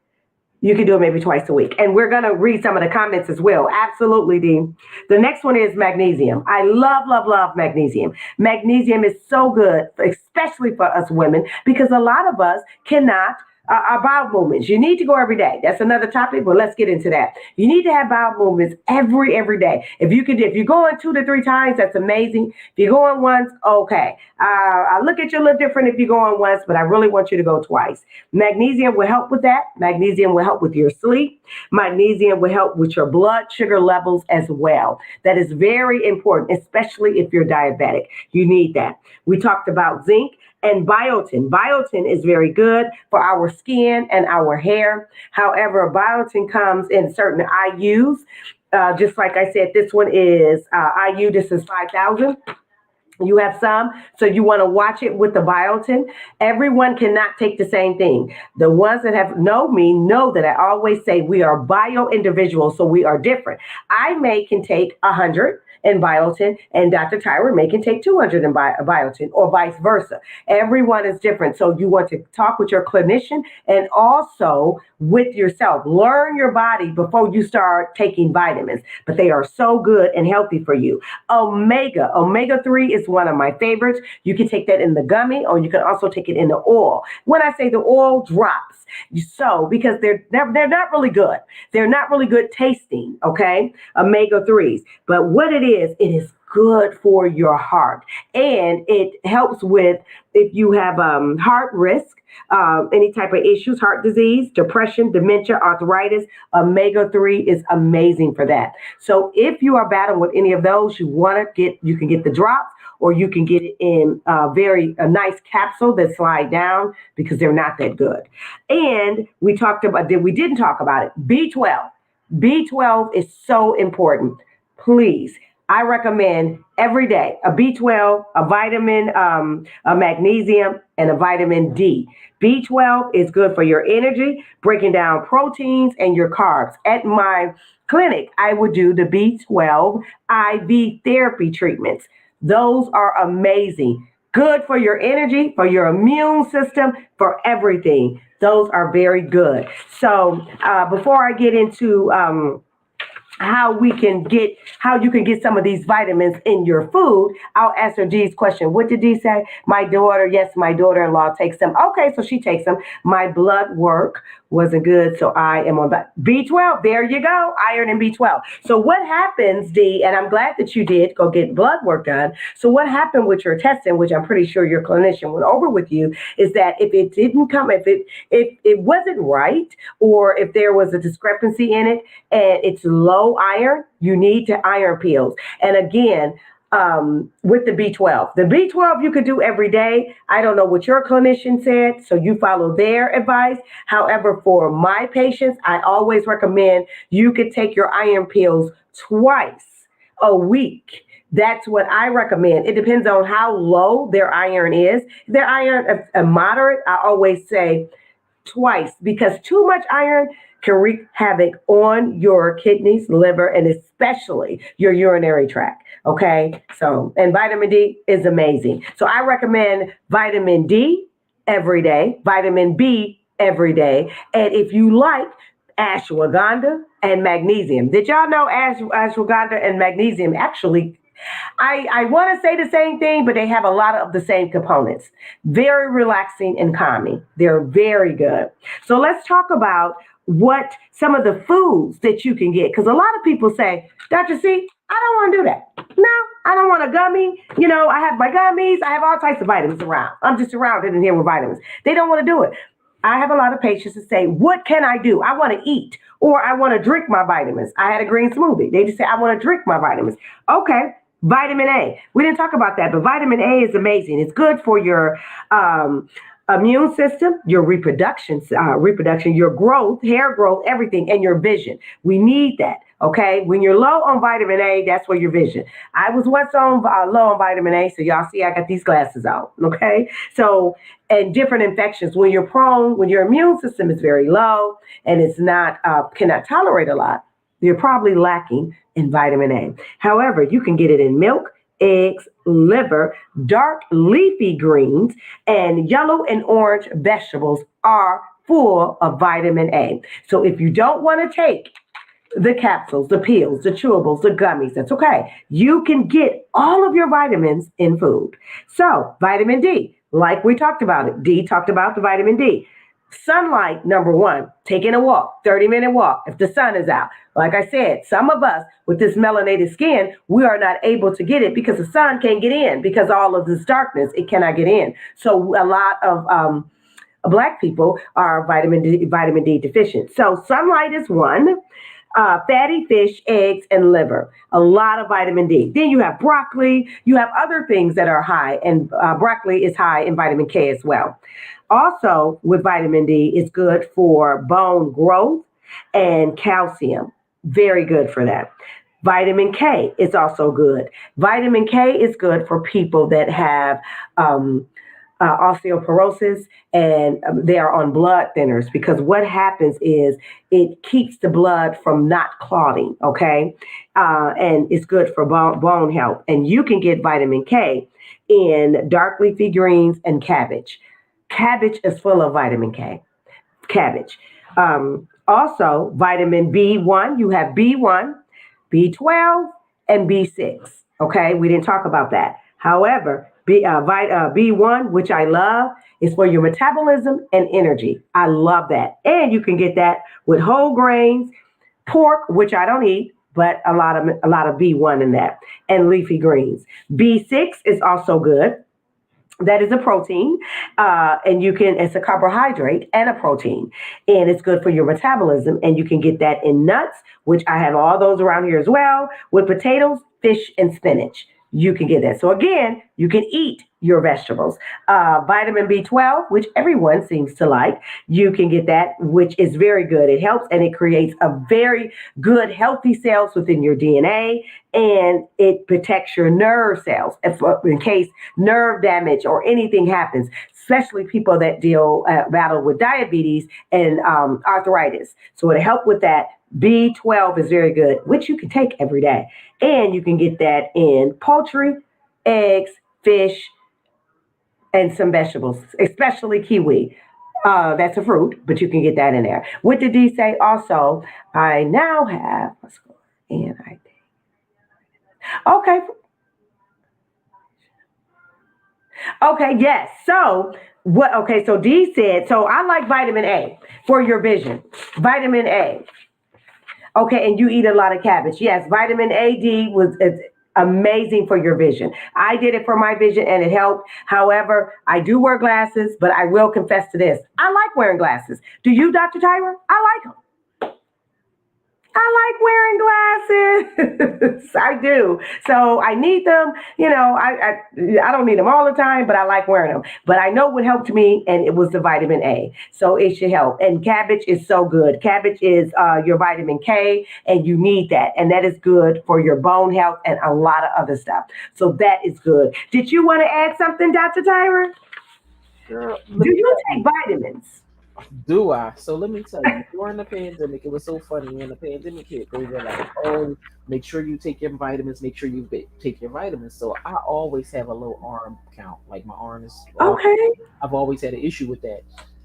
You can do it maybe twice a week. And we're going to read some of the comments as well. Absolutely, Dean. The next one is magnesium. I love, love, love magnesium. Magnesium is so good, especially for us women, because a lot of us cannot. Our bowel movements. You need to go every day. That's another topic, but let's get into that. You need to have bowel movements every day. If you're going 2 to 3 times, that's amazing. If you're going once, okay. I look at you a little different if you're going once, but I really want you to go twice. Magnesium will help with that. Magnesium will help with your sleep. Magnesium will help with your blood sugar levels as well. That is very important, especially if you're diabetic. You need that. We talked about zinc and biotin. Biotin is very good for our skin and our hair. However, biotin comes in certain IUs. Just like I said, this one is IU. This is 5,000. You have some, so you want to watch it with the biotin. Everyone cannot take the same thing. The ones that have know me know that I always say we are bio individuals, so we are different. I may can take 100 in biotin, and Dr. Tyra may can take 200 in biotin, or vice versa. Everyone is different, so you want to talk with your clinician and also with yourself. Learn your body before you start taking vitamins, but they are so good and healthy for you. Omega 3 is one of my favorites. You can take that in the gummy, or you can also take it in the oil. When I say the oil drops, because they're not really good. They're not really good tasting, okay? Omega 3s. But what it is good for your heart. And it helps with if you have heart risk, any type of issues, heart disease, depression, dementia, arthritis. Omega 3 is amazing for that. So if you are battling with any of those, you can get the drops, or you can get it in a nice capsule that slide down, because they're not that good. And we didn't talk about it. B12. B12 is so important. Please, I recommend every day a B12, a vitamin, a magnesium, and a vitamin D. B12 is good for your energy, breaking down proteins and your carbs. At my clinic, I would do the B12 IV therapy treatments. Those are amazing. Good for your energy, for your immune system, for everything. Those are very good. So before I get into how you can get some of these vitamins in your food, I'll answer Dee's question. What did Dee say? My daughter, yes, my daughter-in-law takes them. Okay, so she takes them. My blood work wasn't good, so I am on that. B12, there you go, iron and B12. So what happens, Dee, and I'm glad that you did go get blood work done. So what happened with your testing, which I'm pretty sure your clinician went over with you, is that if it didn't come, if it wasn't right, or if there was a discrepancy in it and it's low iron, you need to iron pills. And again, with the B12. The B12 you could do every day. I don't know what your clinician said, so you follow their advice. However, for my patients, I always recommend you could take your iron pills twice a week. That's what I recommend. It depends on how low their iron is. If their iron a moderate, I always say twice, because too much iron can wreak havoc on your kidneys, liver, and especially your urinary tract. Okay. So, and vitamin D is amazing. So I recommend vitamin D every day, vitamin B every day. And if you like, ashwagandha and magnesium. Did y'all know ashwagandha and magnesium actually, I want to say the same thing, but they have a lot of the same components. Very relaxing and calming. They're very good. So let's talk about what some of the foods that you can get. Because a lot of people say, Dr. C, I don't want to do that. No, I don't want a gummy. I have my gummies. I have all types of vitamins around. I'm just surrounded in here with vitamins. They don't want to do it. I have a lot of patients that say, what can I do? I want to eat, or I want to drink my vitamins. I had a green smoothie. They just say, I want to drink my vitamins. Okay. Vitamin A. We didn't talk about that, but vitamin A is amazing. It's good for your immune system, your reproduction, your growth, hair growth, everything, and your vision. We need that. Okay, when you're low on vitamin A, that's where your vision. I was once on low on vitamin A, so y'all see I got these glasses on. Okay, so and different infections. When you're prone, when your immune system is very low and it's not cannot tolerate a lot, you're probably lacking in vitamin A. However, you can get it in milk, eggs, liver, dark leafy greens, and yellow and orange vegetables are full of vitamin A. So if you don't want to take the capsules, the pills, the chewables, the gummies, that's okay. You can get all of your vitamins in food. So vitamin D, like we talked about it, D talked about the vitamin D. Sunlight, number one, taking a walk, 30-minute walk if the sun is out. Like I said, some of us with this melanated skin, we are not able to get it because the sun can't get in, because all of this darkness, it cannot get in. So a lot of Black people are vitamin D deficient. So sunlight is one. Fatty fish, eggs, and liver. A lot of vitamin D. Then you have broccoli. You have other things that are high, and broccoli is high in vitamin K as well. Also, with vitamin D, it's good for bone growth and calcium. Very good for that. Vitamin K is also good. Vitamin K is good for people that have osteoporosis, and they are on blood thinners, because what happens is it keeps the blood from not clotting, okay? And it's good for bone health. And you can get vitamin K in dark leafy greens and cabbage. Cabbage is full of vitamin K. Cabbage. Also, vitamin B1, you have B1, B12, and B6. Okay, we didn't talk about that. However, B1, which I love, is for your metabolism and energy. I love that. And you can get that with whole grains, pork, which I don't eat, but a lot of B1 in that, and leafy greens. B6 is also good. That is a protein, and it's a carbohydrate and a protein, and it's good for your metabolism. And you can get that in nuts, which I have all those around here as well, with potatoes, fish, and spinach. You can get that. So again, you can eat your vegetables. Vitamin B12, which everyone seems to like, you can get that, which is very good. It helps and it creates a very good, healthy cells within your DNA, and it protects your nerve cells in case nerve damage or anything happens, especially people that battle with diabetes and arthritis. So to help with that, B12 is very good, which you can take every day. And you can get that in poultry, eggs, fish, and some vegetables, especially kiwi. That's a fruit, but you can get that in there. What did D say? Also, I now have, let's go, and I, okay, okay, yes. So what? Okay, so D said. So I like vitamin A for your vision. Vitamin A. Okay, and you eat a lot of cabbage. Yes, vitamin A, D was it's amazing for your vision. I did it for my vision and it helped. However, I do wear glasses, but I will confess to this: I like wearing glasses. Do you, Dr. Tyra? I like them. I like wearing glasses. I do. So I need them. I don't need them all the time, but I like wearing them. But I know what helped me, and it was the vitamin A. So it should help. And cabbage is so good. Cabbage is your vitamin K, and you need that. And that is good for your bone health and a lot of other stuff. So that is good. Did you want to add something, Dr. Tyra? Girl, Do let me you tell take you. vitamins? Do I? So let me tell you, during the pandemic, it was so funny. When the pandemic hit, they were like, "Oh, make sure you take your vitamins. Make sure you take your vitamins." So I always have a low arm count. Like my arm is all. Okay. I've always had an issue with that.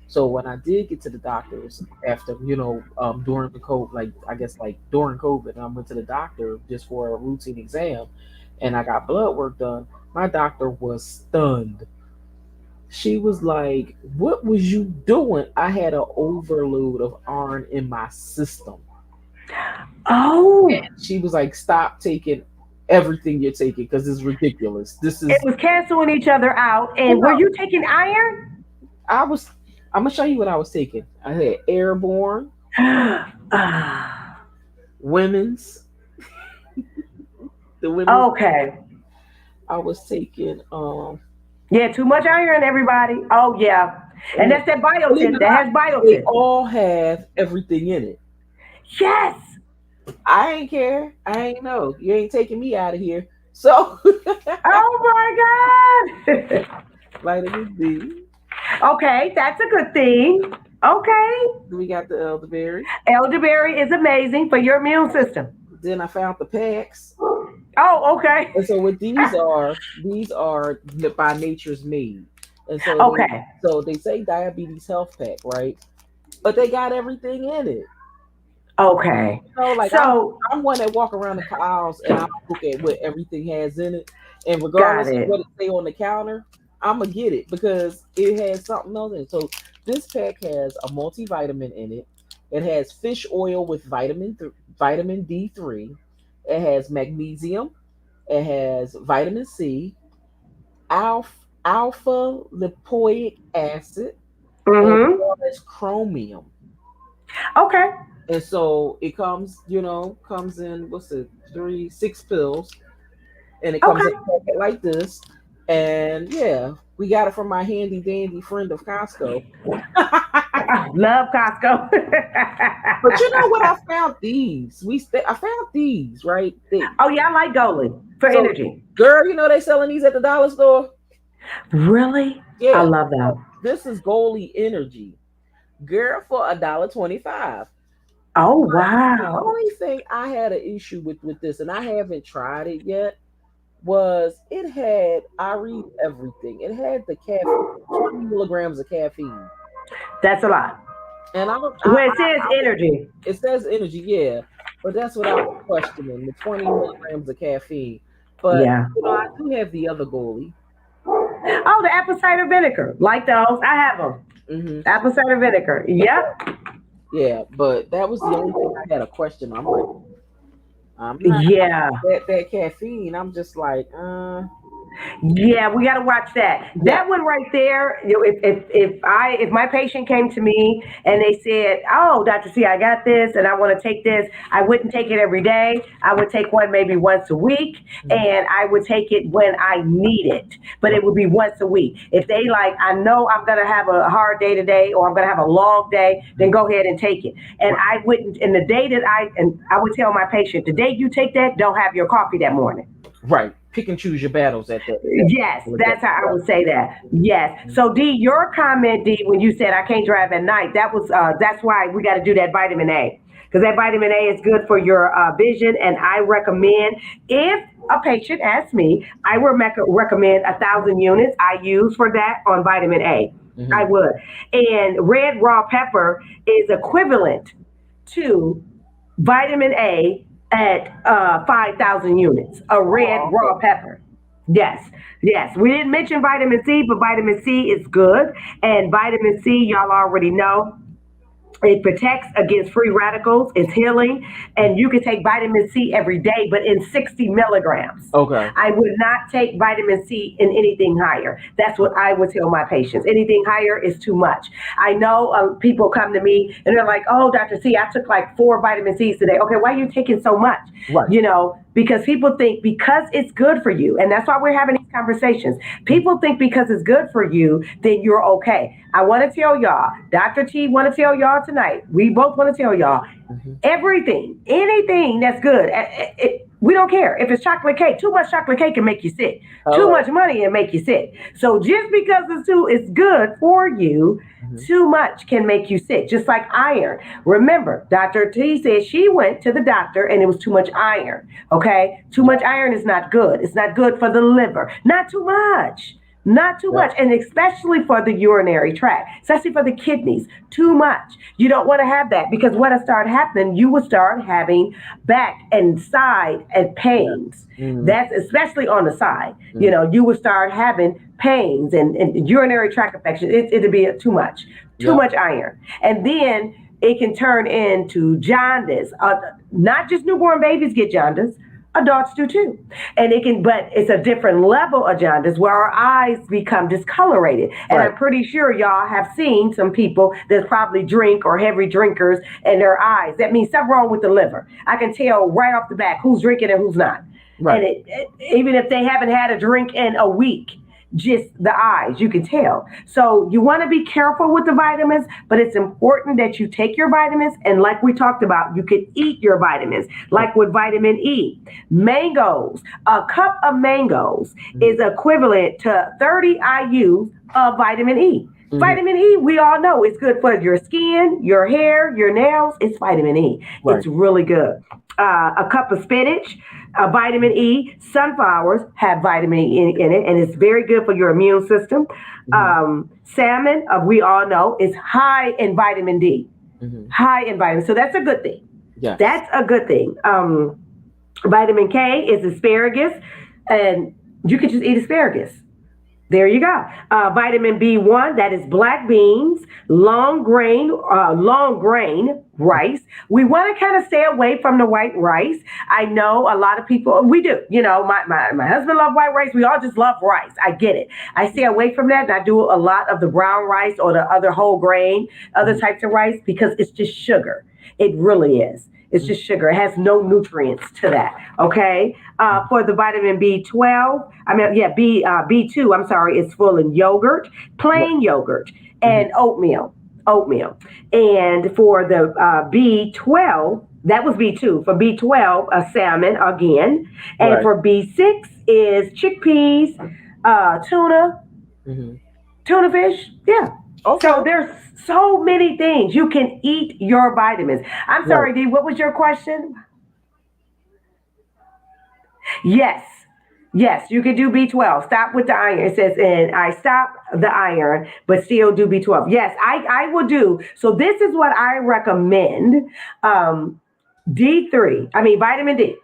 So when I did get to the doctors after, during the COVID, like I guess like during COVID, I went to the doctor just for a routine exam, and I got blood work done. My doctor was stunned. She was like, "What was you doing?" I had an overload of iron in my system. Oh, She was like, "Stop taking everything you're taking because it's ridiculous. This it is, was canceling each other out. you And were know, you taking iron? I was, I'm gonna show you what I was taking. I had airborne, Ah, women's, the women's. okay. I was taking, Yeah, too much iron, everybody. Oh, yeah. And and that's that believe it biotin. or That not, has they biotin. all have everything in it. Yes. I ain't care. I ain't know. You ain't taking me out of here. So, Oh, my God. vitamin D. Okay, that's a good thing. Okay. We got the elderberry. Elderberry is amazing for your immune system. Then I found the packs. Oh, okay. And so what these are by nature's made. And Okay. so they say diabetes health pack, right? But they got everything in it. Okay. Like So, I'm one that walk around the aisles and I look at what everything has in it. And got regardless of it. what it say on the counter, I'm gonna get it because it has something else in it. So this pack has a multivitamin in it. It has fish oil with vitamin D3. It has magnesium. It has vitamin C, alpha lipoic acid, as Mm-hmm. well as chromium. Okay. And so it comes in what's it, three, 6 pills, and it comes in Okay. a packet like this. And yeah, we got it from my handy dandy friend of Costco. Love Costco. But you know what? I found these. I found these, right? Oh, yeah, I like Golan for So, energy. girl, they selling these at the dollar store. Really? I Yeah. love that. So this is Goalie Energy, girl, for $1.25. Oh, The wow. only thing I had an issue with this, and I haven't tried it yet, was it had, I read everything. It had the 20 milligrams of caffeine. That's a lot. And I don't Well, it says I energy. it says energy, yeah. But that's what I was questioning, the 20 milligrams of caffeine. But Yeah. I do have the other goalie. Oh, the apple cider vinegar. Like those. I have them. Hmm. Apple cider vinegar. Yep. Yeah, but that was the only thing I had a question. I'm like, I'm not Yeah. that caffeine. I'm just like, Yeah, we got to watch that. yeah. That one right there. You know, if my patient came to me and they said, "Oh, Doctor C, I got this, and I want to take this," I wouldn't take it every day. I would take one maybe once a week, Mhm. and I would take it when I need it. But Right. it would be once a week. If they like, I know I'm gonna have a hard day today, or I'm gonna have a long day, then Mhm. go ahead and take it. And Right. I wouldn't. And the day that I would tell my patient, the day you take that, don't have your coffee that morning. Right. Pick and choose your battles at that Yes, particular day. that's how I Right. would say that. Yes. Mhm. So D, your comment, D, when you said I can't drive at night, that's why we got to do that vitamin A, because that vitamin A is good for your vision, and I recommend if a patient asks me, I would recommend 1,000 units I use for that on vitamin A. I Mhm. would. And red raw pepper is equivalent to vitamin A at 5,000 units, a red Oh, raw okay. pepper. Yes, yes. We didn't mention vitamin C, but vitamin C is good. And vitamin C, y'all already know, it protects against free radicals. It's healing. And you can take vitamin C every day, but in 60 milligrams. Okay. I would not take vitamin C in anything higher. That's what I would tell my patients. Anything higher is too much. I know people come to me and they're like, "Oh, Dr. C, I took like 4 vitamin C's today." Okay, why are you taking so much? Right. Because people think because it's good for you, and that's why we're having these conversations. Mhm. People think because it's good for you, then you're okay. I want to tell y'all, Dr. T want to tell y'all tonight. We both want to tell y'all Mhm. everything, anything that's good. We don't care if it's chocolate cake. Too much chocolate cake can make you sick. All Too right. much money can make you sick. So just because it's good for you, Mhm. too much can make you sick. Just like iron. Remember, Dr. T said she went to the doctor and it was too much iron. Okay, too Yeah. much iron is not good. It's not good for the liver. Not too much. Not too Yeah. much, and especially for the urinary tract, especially for the kidneys. Too much. You don't want to have that because what will start happening, you will start having back and side and Yeah. pains. Mhm. That's especially on the side. Mhm. You will start having pains and urinary tract infection. It'll be too Yeah. much iron, and then it can turn into jaundice. Not just newborn babies get jaundice, adults do too. And but it's a different level of jaundice where our eyes become discolorated. And Right. I'm pretty sure y'all have seen some people that probably drink or heavy drinkers and their eyes. That means something wrong with the liver. I can tell right off the bat who's drinking and who's not. And Right. even if they haven't had a drink in a week, just the eyes, you can tell. So you want to be careful with the vitamins, but it's important that you take your vitamins. And like we talked about, you can eat your vitamins, Right. like with vitamin E. Mangoes, a cup of mangoes Mhm. is equivalent to 30 IU of vitamin E. Mhm. Vitamin E, we all know it's good for your skin, your hair, your nails. It's vitamin E. Right. It's really good. A cup of spinach, vitamin E. Sunflowers have vitamin E in it, and it's very good for your immune system. Mhm. Salmon, we all know, is high in vitamin D. Mhm. High in vitamin. So that's a good thing. Yes. That's a good thing. Vitamin K is asparagus, and you can just eat asparagus. There you go. Vitamin B1, that is black beans, long grain rice. We want to kind of stay away from the white rice. I know a lot of people, we do. My husband loves white rice. We all just love rice. I get it. I stay away from that, and I do a lot of the brown rice or the other whole grain, other Mhm. types of rice, because it's just sugar. It really is. It's Mhm. just sugar. It has no nutrients to that. Okay. Mhm. For the vitamin B12, I mean, yeah, B2. I'm sorry, it's full in yogurt, Right. plain yogurt, Mhm. and oatmeal. Oatmeal. And for the B12, that was B2. For B12, salmon again. And Right. for B6 is chickpeas, tuna, Mhm. tuna fish. Yeah. So Okay. there's so many things you can eat your vitamins. I'm Right. sorry, D. What was your question? Yes. Yes, you can do B12. Stop with the iron. It says, and I stop the iron, but still do B12. Yes, I will do. So this is what I recommend. Um, D3, I mean vitamin D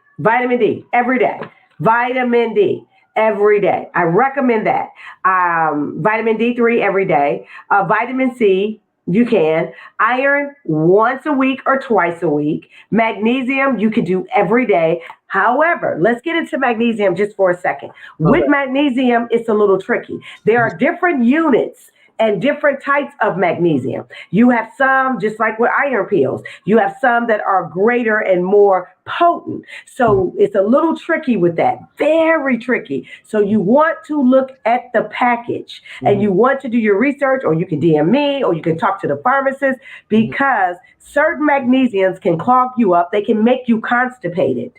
every day. Vitamin D every day. I recommend that. Vitamin D3 every day. Vitamin C You can. Iron once a week or twice a week. Magnesium you can do every day. However, let's get into magnesium just for a second. With Okay. magnesium, it's a little tricky. There are different units and different types of magnesium. You have some, just like with iron pills, you have some that are greater and more potent. So it's a little tricky with that, very tricky. So you want to look at the package and Mm-hmm. you want to do your research, or you can DM me, or you can talk to the pharmacist, Hmm. because certain magnesiums can clog you up, they can make you constipated.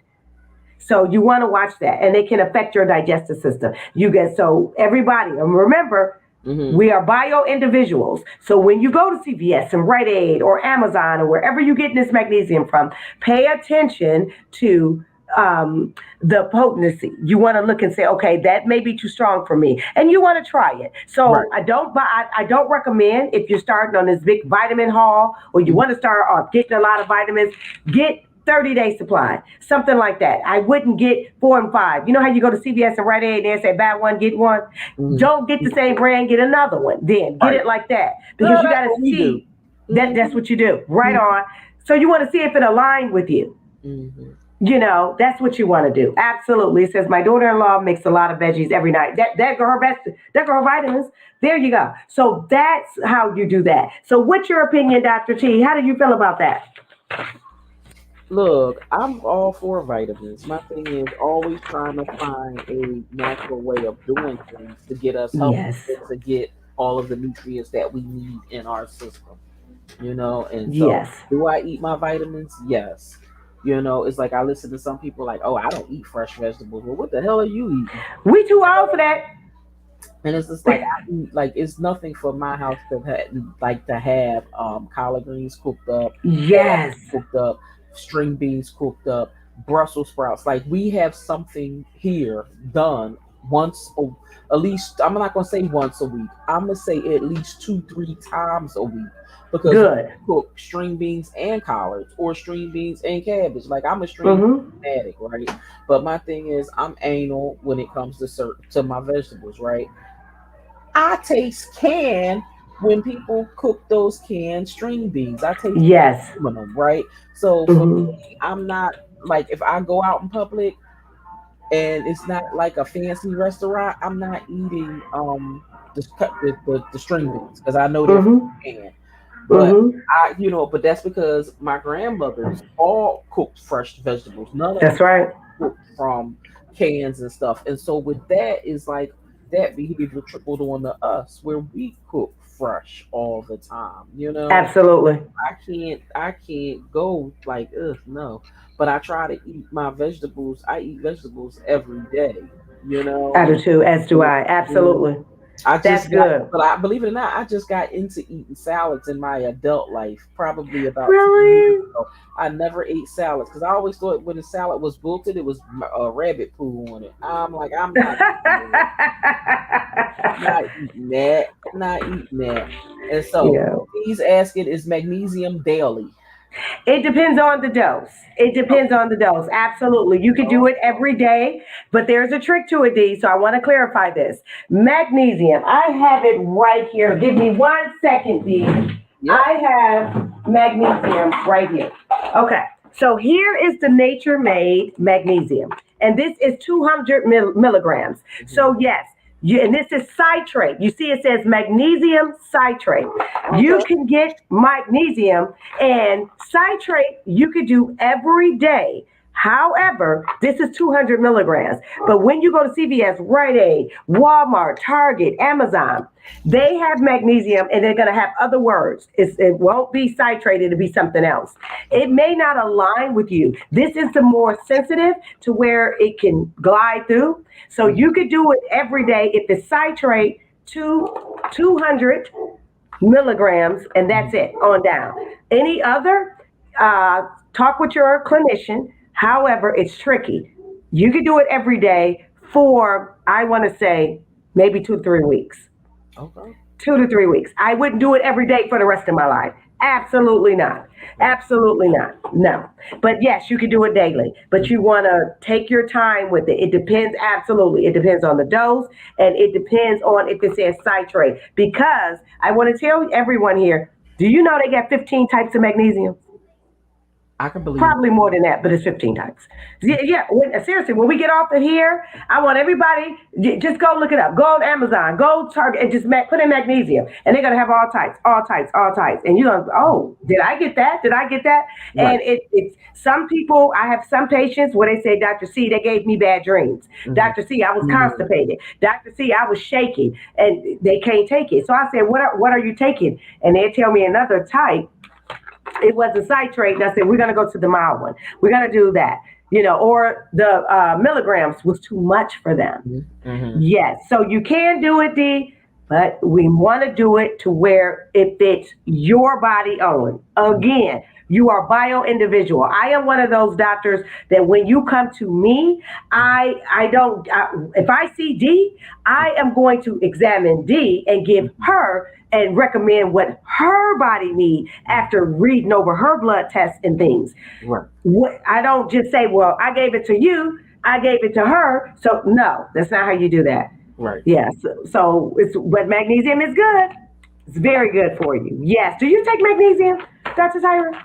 So you want to watch that, and it can affect your digestive system. You get so everybody, and remember, Hmm. we are bio individuals. So when you go to CVS and Rite Aid or Amazon or wherever you get this magnesium from, pay attention to the potency. You want to look and say, okay, that may be too strong for me, and you want to try it. So Right. I don't recommend, if you're starting on this big vitamin haul or you Hmm. want to start getting a lot of vitamins, get 30-day supply, something like that. I wouldn't get 4 and 5. You know how you go to CVS and Rite Aid and they say buy one, get one? Hmm. Don't get the same brand, get another one. Then get Right. it like that, No, because you got that's to what we do. see that Hmm. that's what you do. Right Hmm. on. So you want to see if it aligned with you. Hmm. That's what you want to do. Absolutely. It says my daughter-in-law makes a lot of veggies every night. That girl her best, that girl her vitamins. There you go. So that's how you do that. So what's your opinion, Dr. T? How do you feel about that? Look, I'm all for vitamins. My thing is always trying to find a natural way of doing things to get us healthy Yes. and to get all of the nutrients that we need in our system. And so Yes. do I eat my vitamins? Yes. It's like I listen to some people like, oh, I don't eat fresh vegetables. Well, what the hell are you eating? We too old for that. And it's just like I eat, like it's nothing for my house to have collard greens cooked up, Yes. cooked up, string beans cooked up, Brussels sprouts. Like we have something here done once a, at least. I'm not gonna say once a week. I'm gonna say at least 2, 3 times a week because we Good. cook string beans and collards or string beans and cabbage. Like I'm a string Mm-hmm. addict, right? But my thing is I'm anal when it comes to my vegetables, right? I taste can when people cook those canned string beans. I taste Yes. aluminum, right? So for Mm-hmm. me, I'm not like if I go out in public and it's not like a fancy restaurant, I'm not eating the string beans because I know they're from Mm-hmm. can. But Mm-hmm. but that's because my grandmothers all cooked fresh vegetables. None of them That's right. cooked from cans and stuff. And so with that is like that behavior trickled on to us where we cook fresh all the time. Absolutely. I can't go like ugh no. But I try to eat my vegetables. I eat vegetables every day, I and do too, as do I. mm, Absolutely. I That's just got, good. but I believe it or not, I just got into eating salads in my adult life, probably about 2 years Really? ago. I never ate salads because I always thought when the salad was wilted, it was rabbit poo on it. I'm like, I'm not eating that. Not eating that. Not eating that. And so Yeah. he's asking, is magnesium daily? It depends on the dose. It depends on the dose. Absolutely. You can do Oh, it every day, but there's a trick to it, D. So I want to clarify this. Magnesium, I have it right here. Give me 1 second, D. yep. I have magnesium right here. Okay. So here is the nature made magnesium, and this is 200 milligrams. Hmm. So, yes, and this is citrate. You see, it says magnesium citrate. Okay. You can get magnesium and citrate, you could do every day. However, this is 200 milligrams. But when you go to CVS, Rite Aid, Walmart, Target, Amazon, they have magnesium and they're going to have other words. It won't be citrate, it'll be something else. It Okay. may not align with you. This is the more sensitive to where it can glide through. So Hmm. you could do it every day if it's citrate to 200 milligrams, and that's Hmm. it on down. Any other, talk with your clinician. However, it's tricky. You can do it every day for, I want to say, maybe 2 to 3 weeks. Okay. 2 to 3 weeks. I wouldn't do it every day for the rest of my life. Absolutely not. Okay. Absolutely not. No. But yes, you can do it daily. But you want to take your time with it. It depends, absolutely. It depends on the dose, and it depends on if it says citrate. Because I want to tell everyone here, Do you know they got 15 types of magnesium? I can believe Probably more than that, but it's 15 types. Yeah, yeah. Seriously, when we get off of here, I want everybody just go look it up. Go on Amazon, go Target, and just put in magnesium, and they're gonna have all types, all types, all types. And you're gonna, oh, did I get that? Did I get that? right. And it's some people. I have some patients where they say, Doctor C, they gave me bad dreams. Hmm. Doctor C, I was Hmm. constipated. Doctor C, I was shaking, and they can't take it. So I said, what are you taking? And they tell me another type. It was a citrate, and I said, we're going to go to the mild one. We're going to do that. Or the milligrams was too much for them. Hmm. Yes. So you can do it, D, but we want to do it to where it fits your body on. Again, you are bio individual. I am one of those doctors that when you come to me, I don't if I see D, I am going to examine D and give her and recommend what her body needs after reading over her blood tests and things. Right. I don't just say, well, I gave it to you, I gave it to her. So no, that's not how you do that. Right. Yes. So but magnesium is good. It's very good for you. Yes. Do you take magnesium, Dr. Tyra?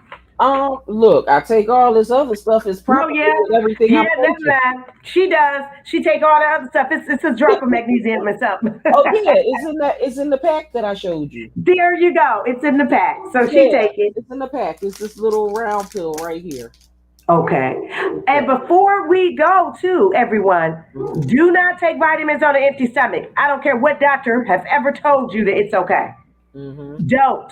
Look, I take all this other stuff. It's No, probably yeah. in everything Yeah, I'm never taking. mind. She does. She take all the other stuff. It's a drop of magnesium and something. Oh yeah, it's in that. It's in the pack that I showed you. There you go. It's in the pack. So she Yeah, take it. it's in the pack. It's this little round pill right here. Okay. And Okay. before we go to everyone, Hmm. do not take vitamins on an empty stomach. I don't care what doctor has ever told you that it's okay. Hmm. Don't.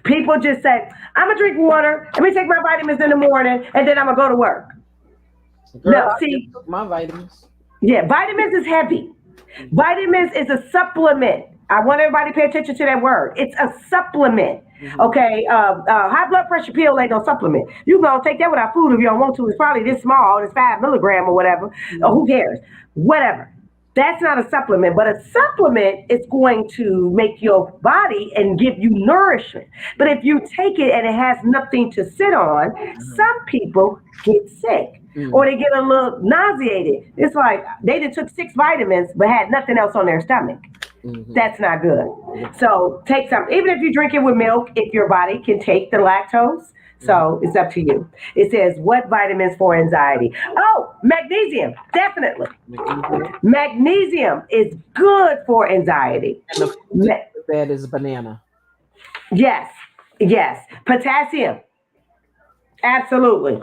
People just say, I'm gonna drink water, let me take my vitamins in the morning, and then I'm gonna go to work. Girl, No, I just see, took my vitamins. yeah, vitamins is heavy. Hmm. Vitamins is a supplement. I want everybody to pay attention to that word. It's a supplement. Hmm. Okay, high blood pressure pill ain't no supplement. You gonna take that without food if you don't want to. It's probably this small. It's 5 milligram or whatever. Or who cares? Whatever. That's not a supplement, but a supplement is going to make your body and give you nourishment. But if you take it and it has nothing to sit on, some people get sick or Hmm. they get a little nauseated. It's like they just took 6 vitamins but had nothing else on their stomach. Hmm. That's not good. Right. So take some, even if you drink it with milk, if your body can take the lactose. Hmm. So it's up to you. It says what vitamins for anxiety. Oh, magnesium, definitely. Magnesium. Magnesium is good for anxiety. And the fruit to go Ma- with that is banana. yes, yes. Potassium, absolutely.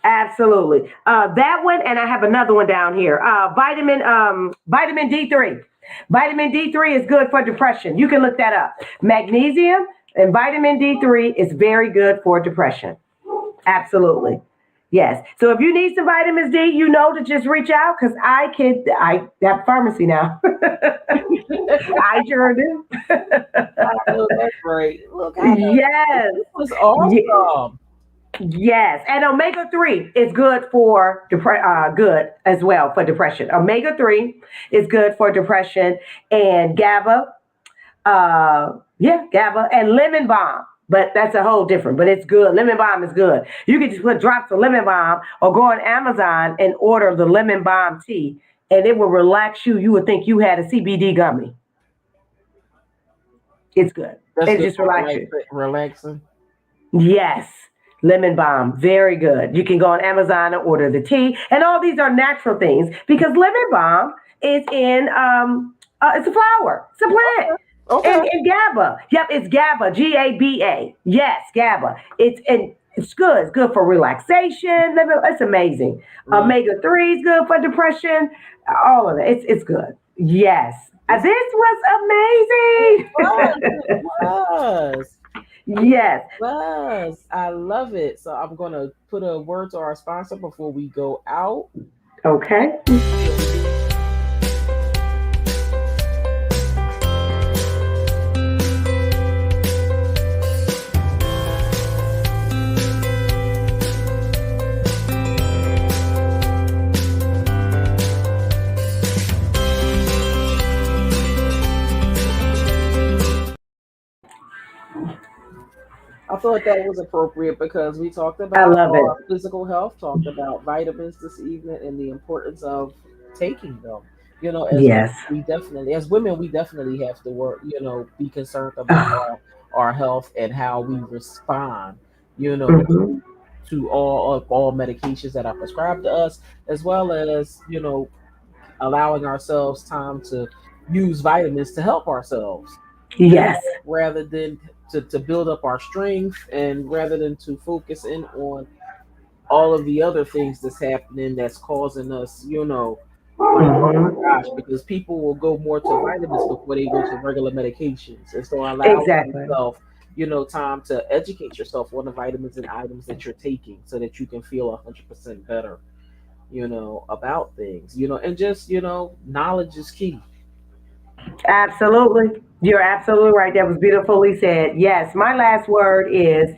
Absolutely. That one, and I have another one down here. Vitamin D3. Vitamin D3 is good for depression. You can look that up. Magnesium and vitamin D3 is very good for depression. Absolutely. Yes. So if you need some vitamins D, you know to just reach out because I have pharmacy now. I sure do. I know that's right. Look, I know Yes. this was Ye- awesome. Yes, and omega 3 is good for good as well for depression. Omega 3 is good for depression, and GABA, yeah, GABA and lemon balm. But that's a whole different. But it's good. Lemon balm is good. You can just put drops of lemon balm or go on Amazon and order the lemon balm tea, and it will relax you. You would think you had a CBD gummy. It's good. That's It good just for relax you. relaxing. Yes, lemon balm, very good. You can go on Amazon and order the tea, and all these are natural things because lemon balm is in it's a flower, it's a plant, Okay. and GABA. Yep, it's GABA, GABA. Yes, GABA. It's good. It's good for relaxation. It's amazing. Mm. Omega 3 is good for depression. All of it. It's good. Yes. This This was was. It amazing. was. It Yes. was. I love it. So I'm gonna put a word to our sponsor before we go out. Okay. I thought that was appropriate because we talked I about love it. our physical health, talked about vitamins this evening, and the importance of taking them. As Yes. we definitely, as women, we definitely have to work. Be concerned about our health and how we respond, you know, Hmm. to all medications that are prescribed to us, as well as, allowing ourselves time to use vitamins to help ourselves, Yes, rather than to build up our strength, and rather than to focus in on all of the other things that's happening that's causing us, like, oh my hmm, gosh, because people will go more to vitamins before they go to regular medications. And so allowing exactly. yourself, time to educate yourself on the vitamins and items that you're taking so that you can feel 100% better, about things, and just, knowledge is key. Absolutely. You're absolutely right. That was beautifully said. Yes, my last word is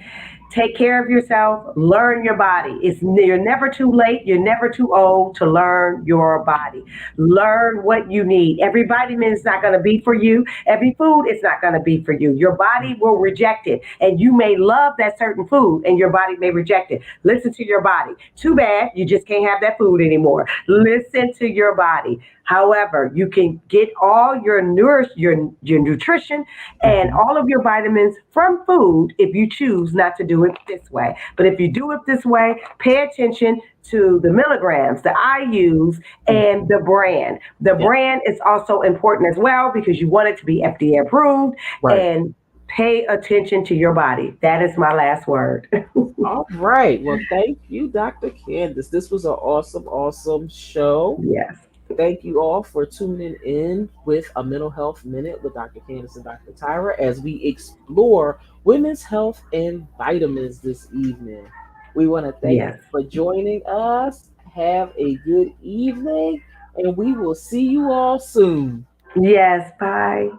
take care of yourself, learn your body. You're never too late, you're never too old to learn your body. Learn what you need. Every vitamin is not going to be for you. Every food is not going to be for you. Your body will reject it. And you may love that certain food and your body may reject it. Listen to your body. Too bad you just can't have that food anymore. Listen to your body. However, you can get all your nutrition and Hmm. all of your vitamins from food if you choose not to do it this way. But if you do it this way, pay attention to the milligrams, the IUs, and Hmm. the brand. The Yeah. brand is also important as well because you want it to be FDA approved, Right. and pay attention to your body. That is my last word. All right. Well, thank you, Dr. Candace. This was an awesome, awesome show. Yes. Thank you all for tuning in with a mental health minute with Dr. Candace and Dr. Tyra as we explore women's health and vitamins this evening. We want to thank Yes. you for joining us. Have a good evening, and we will see you all soon. Yes. Bye.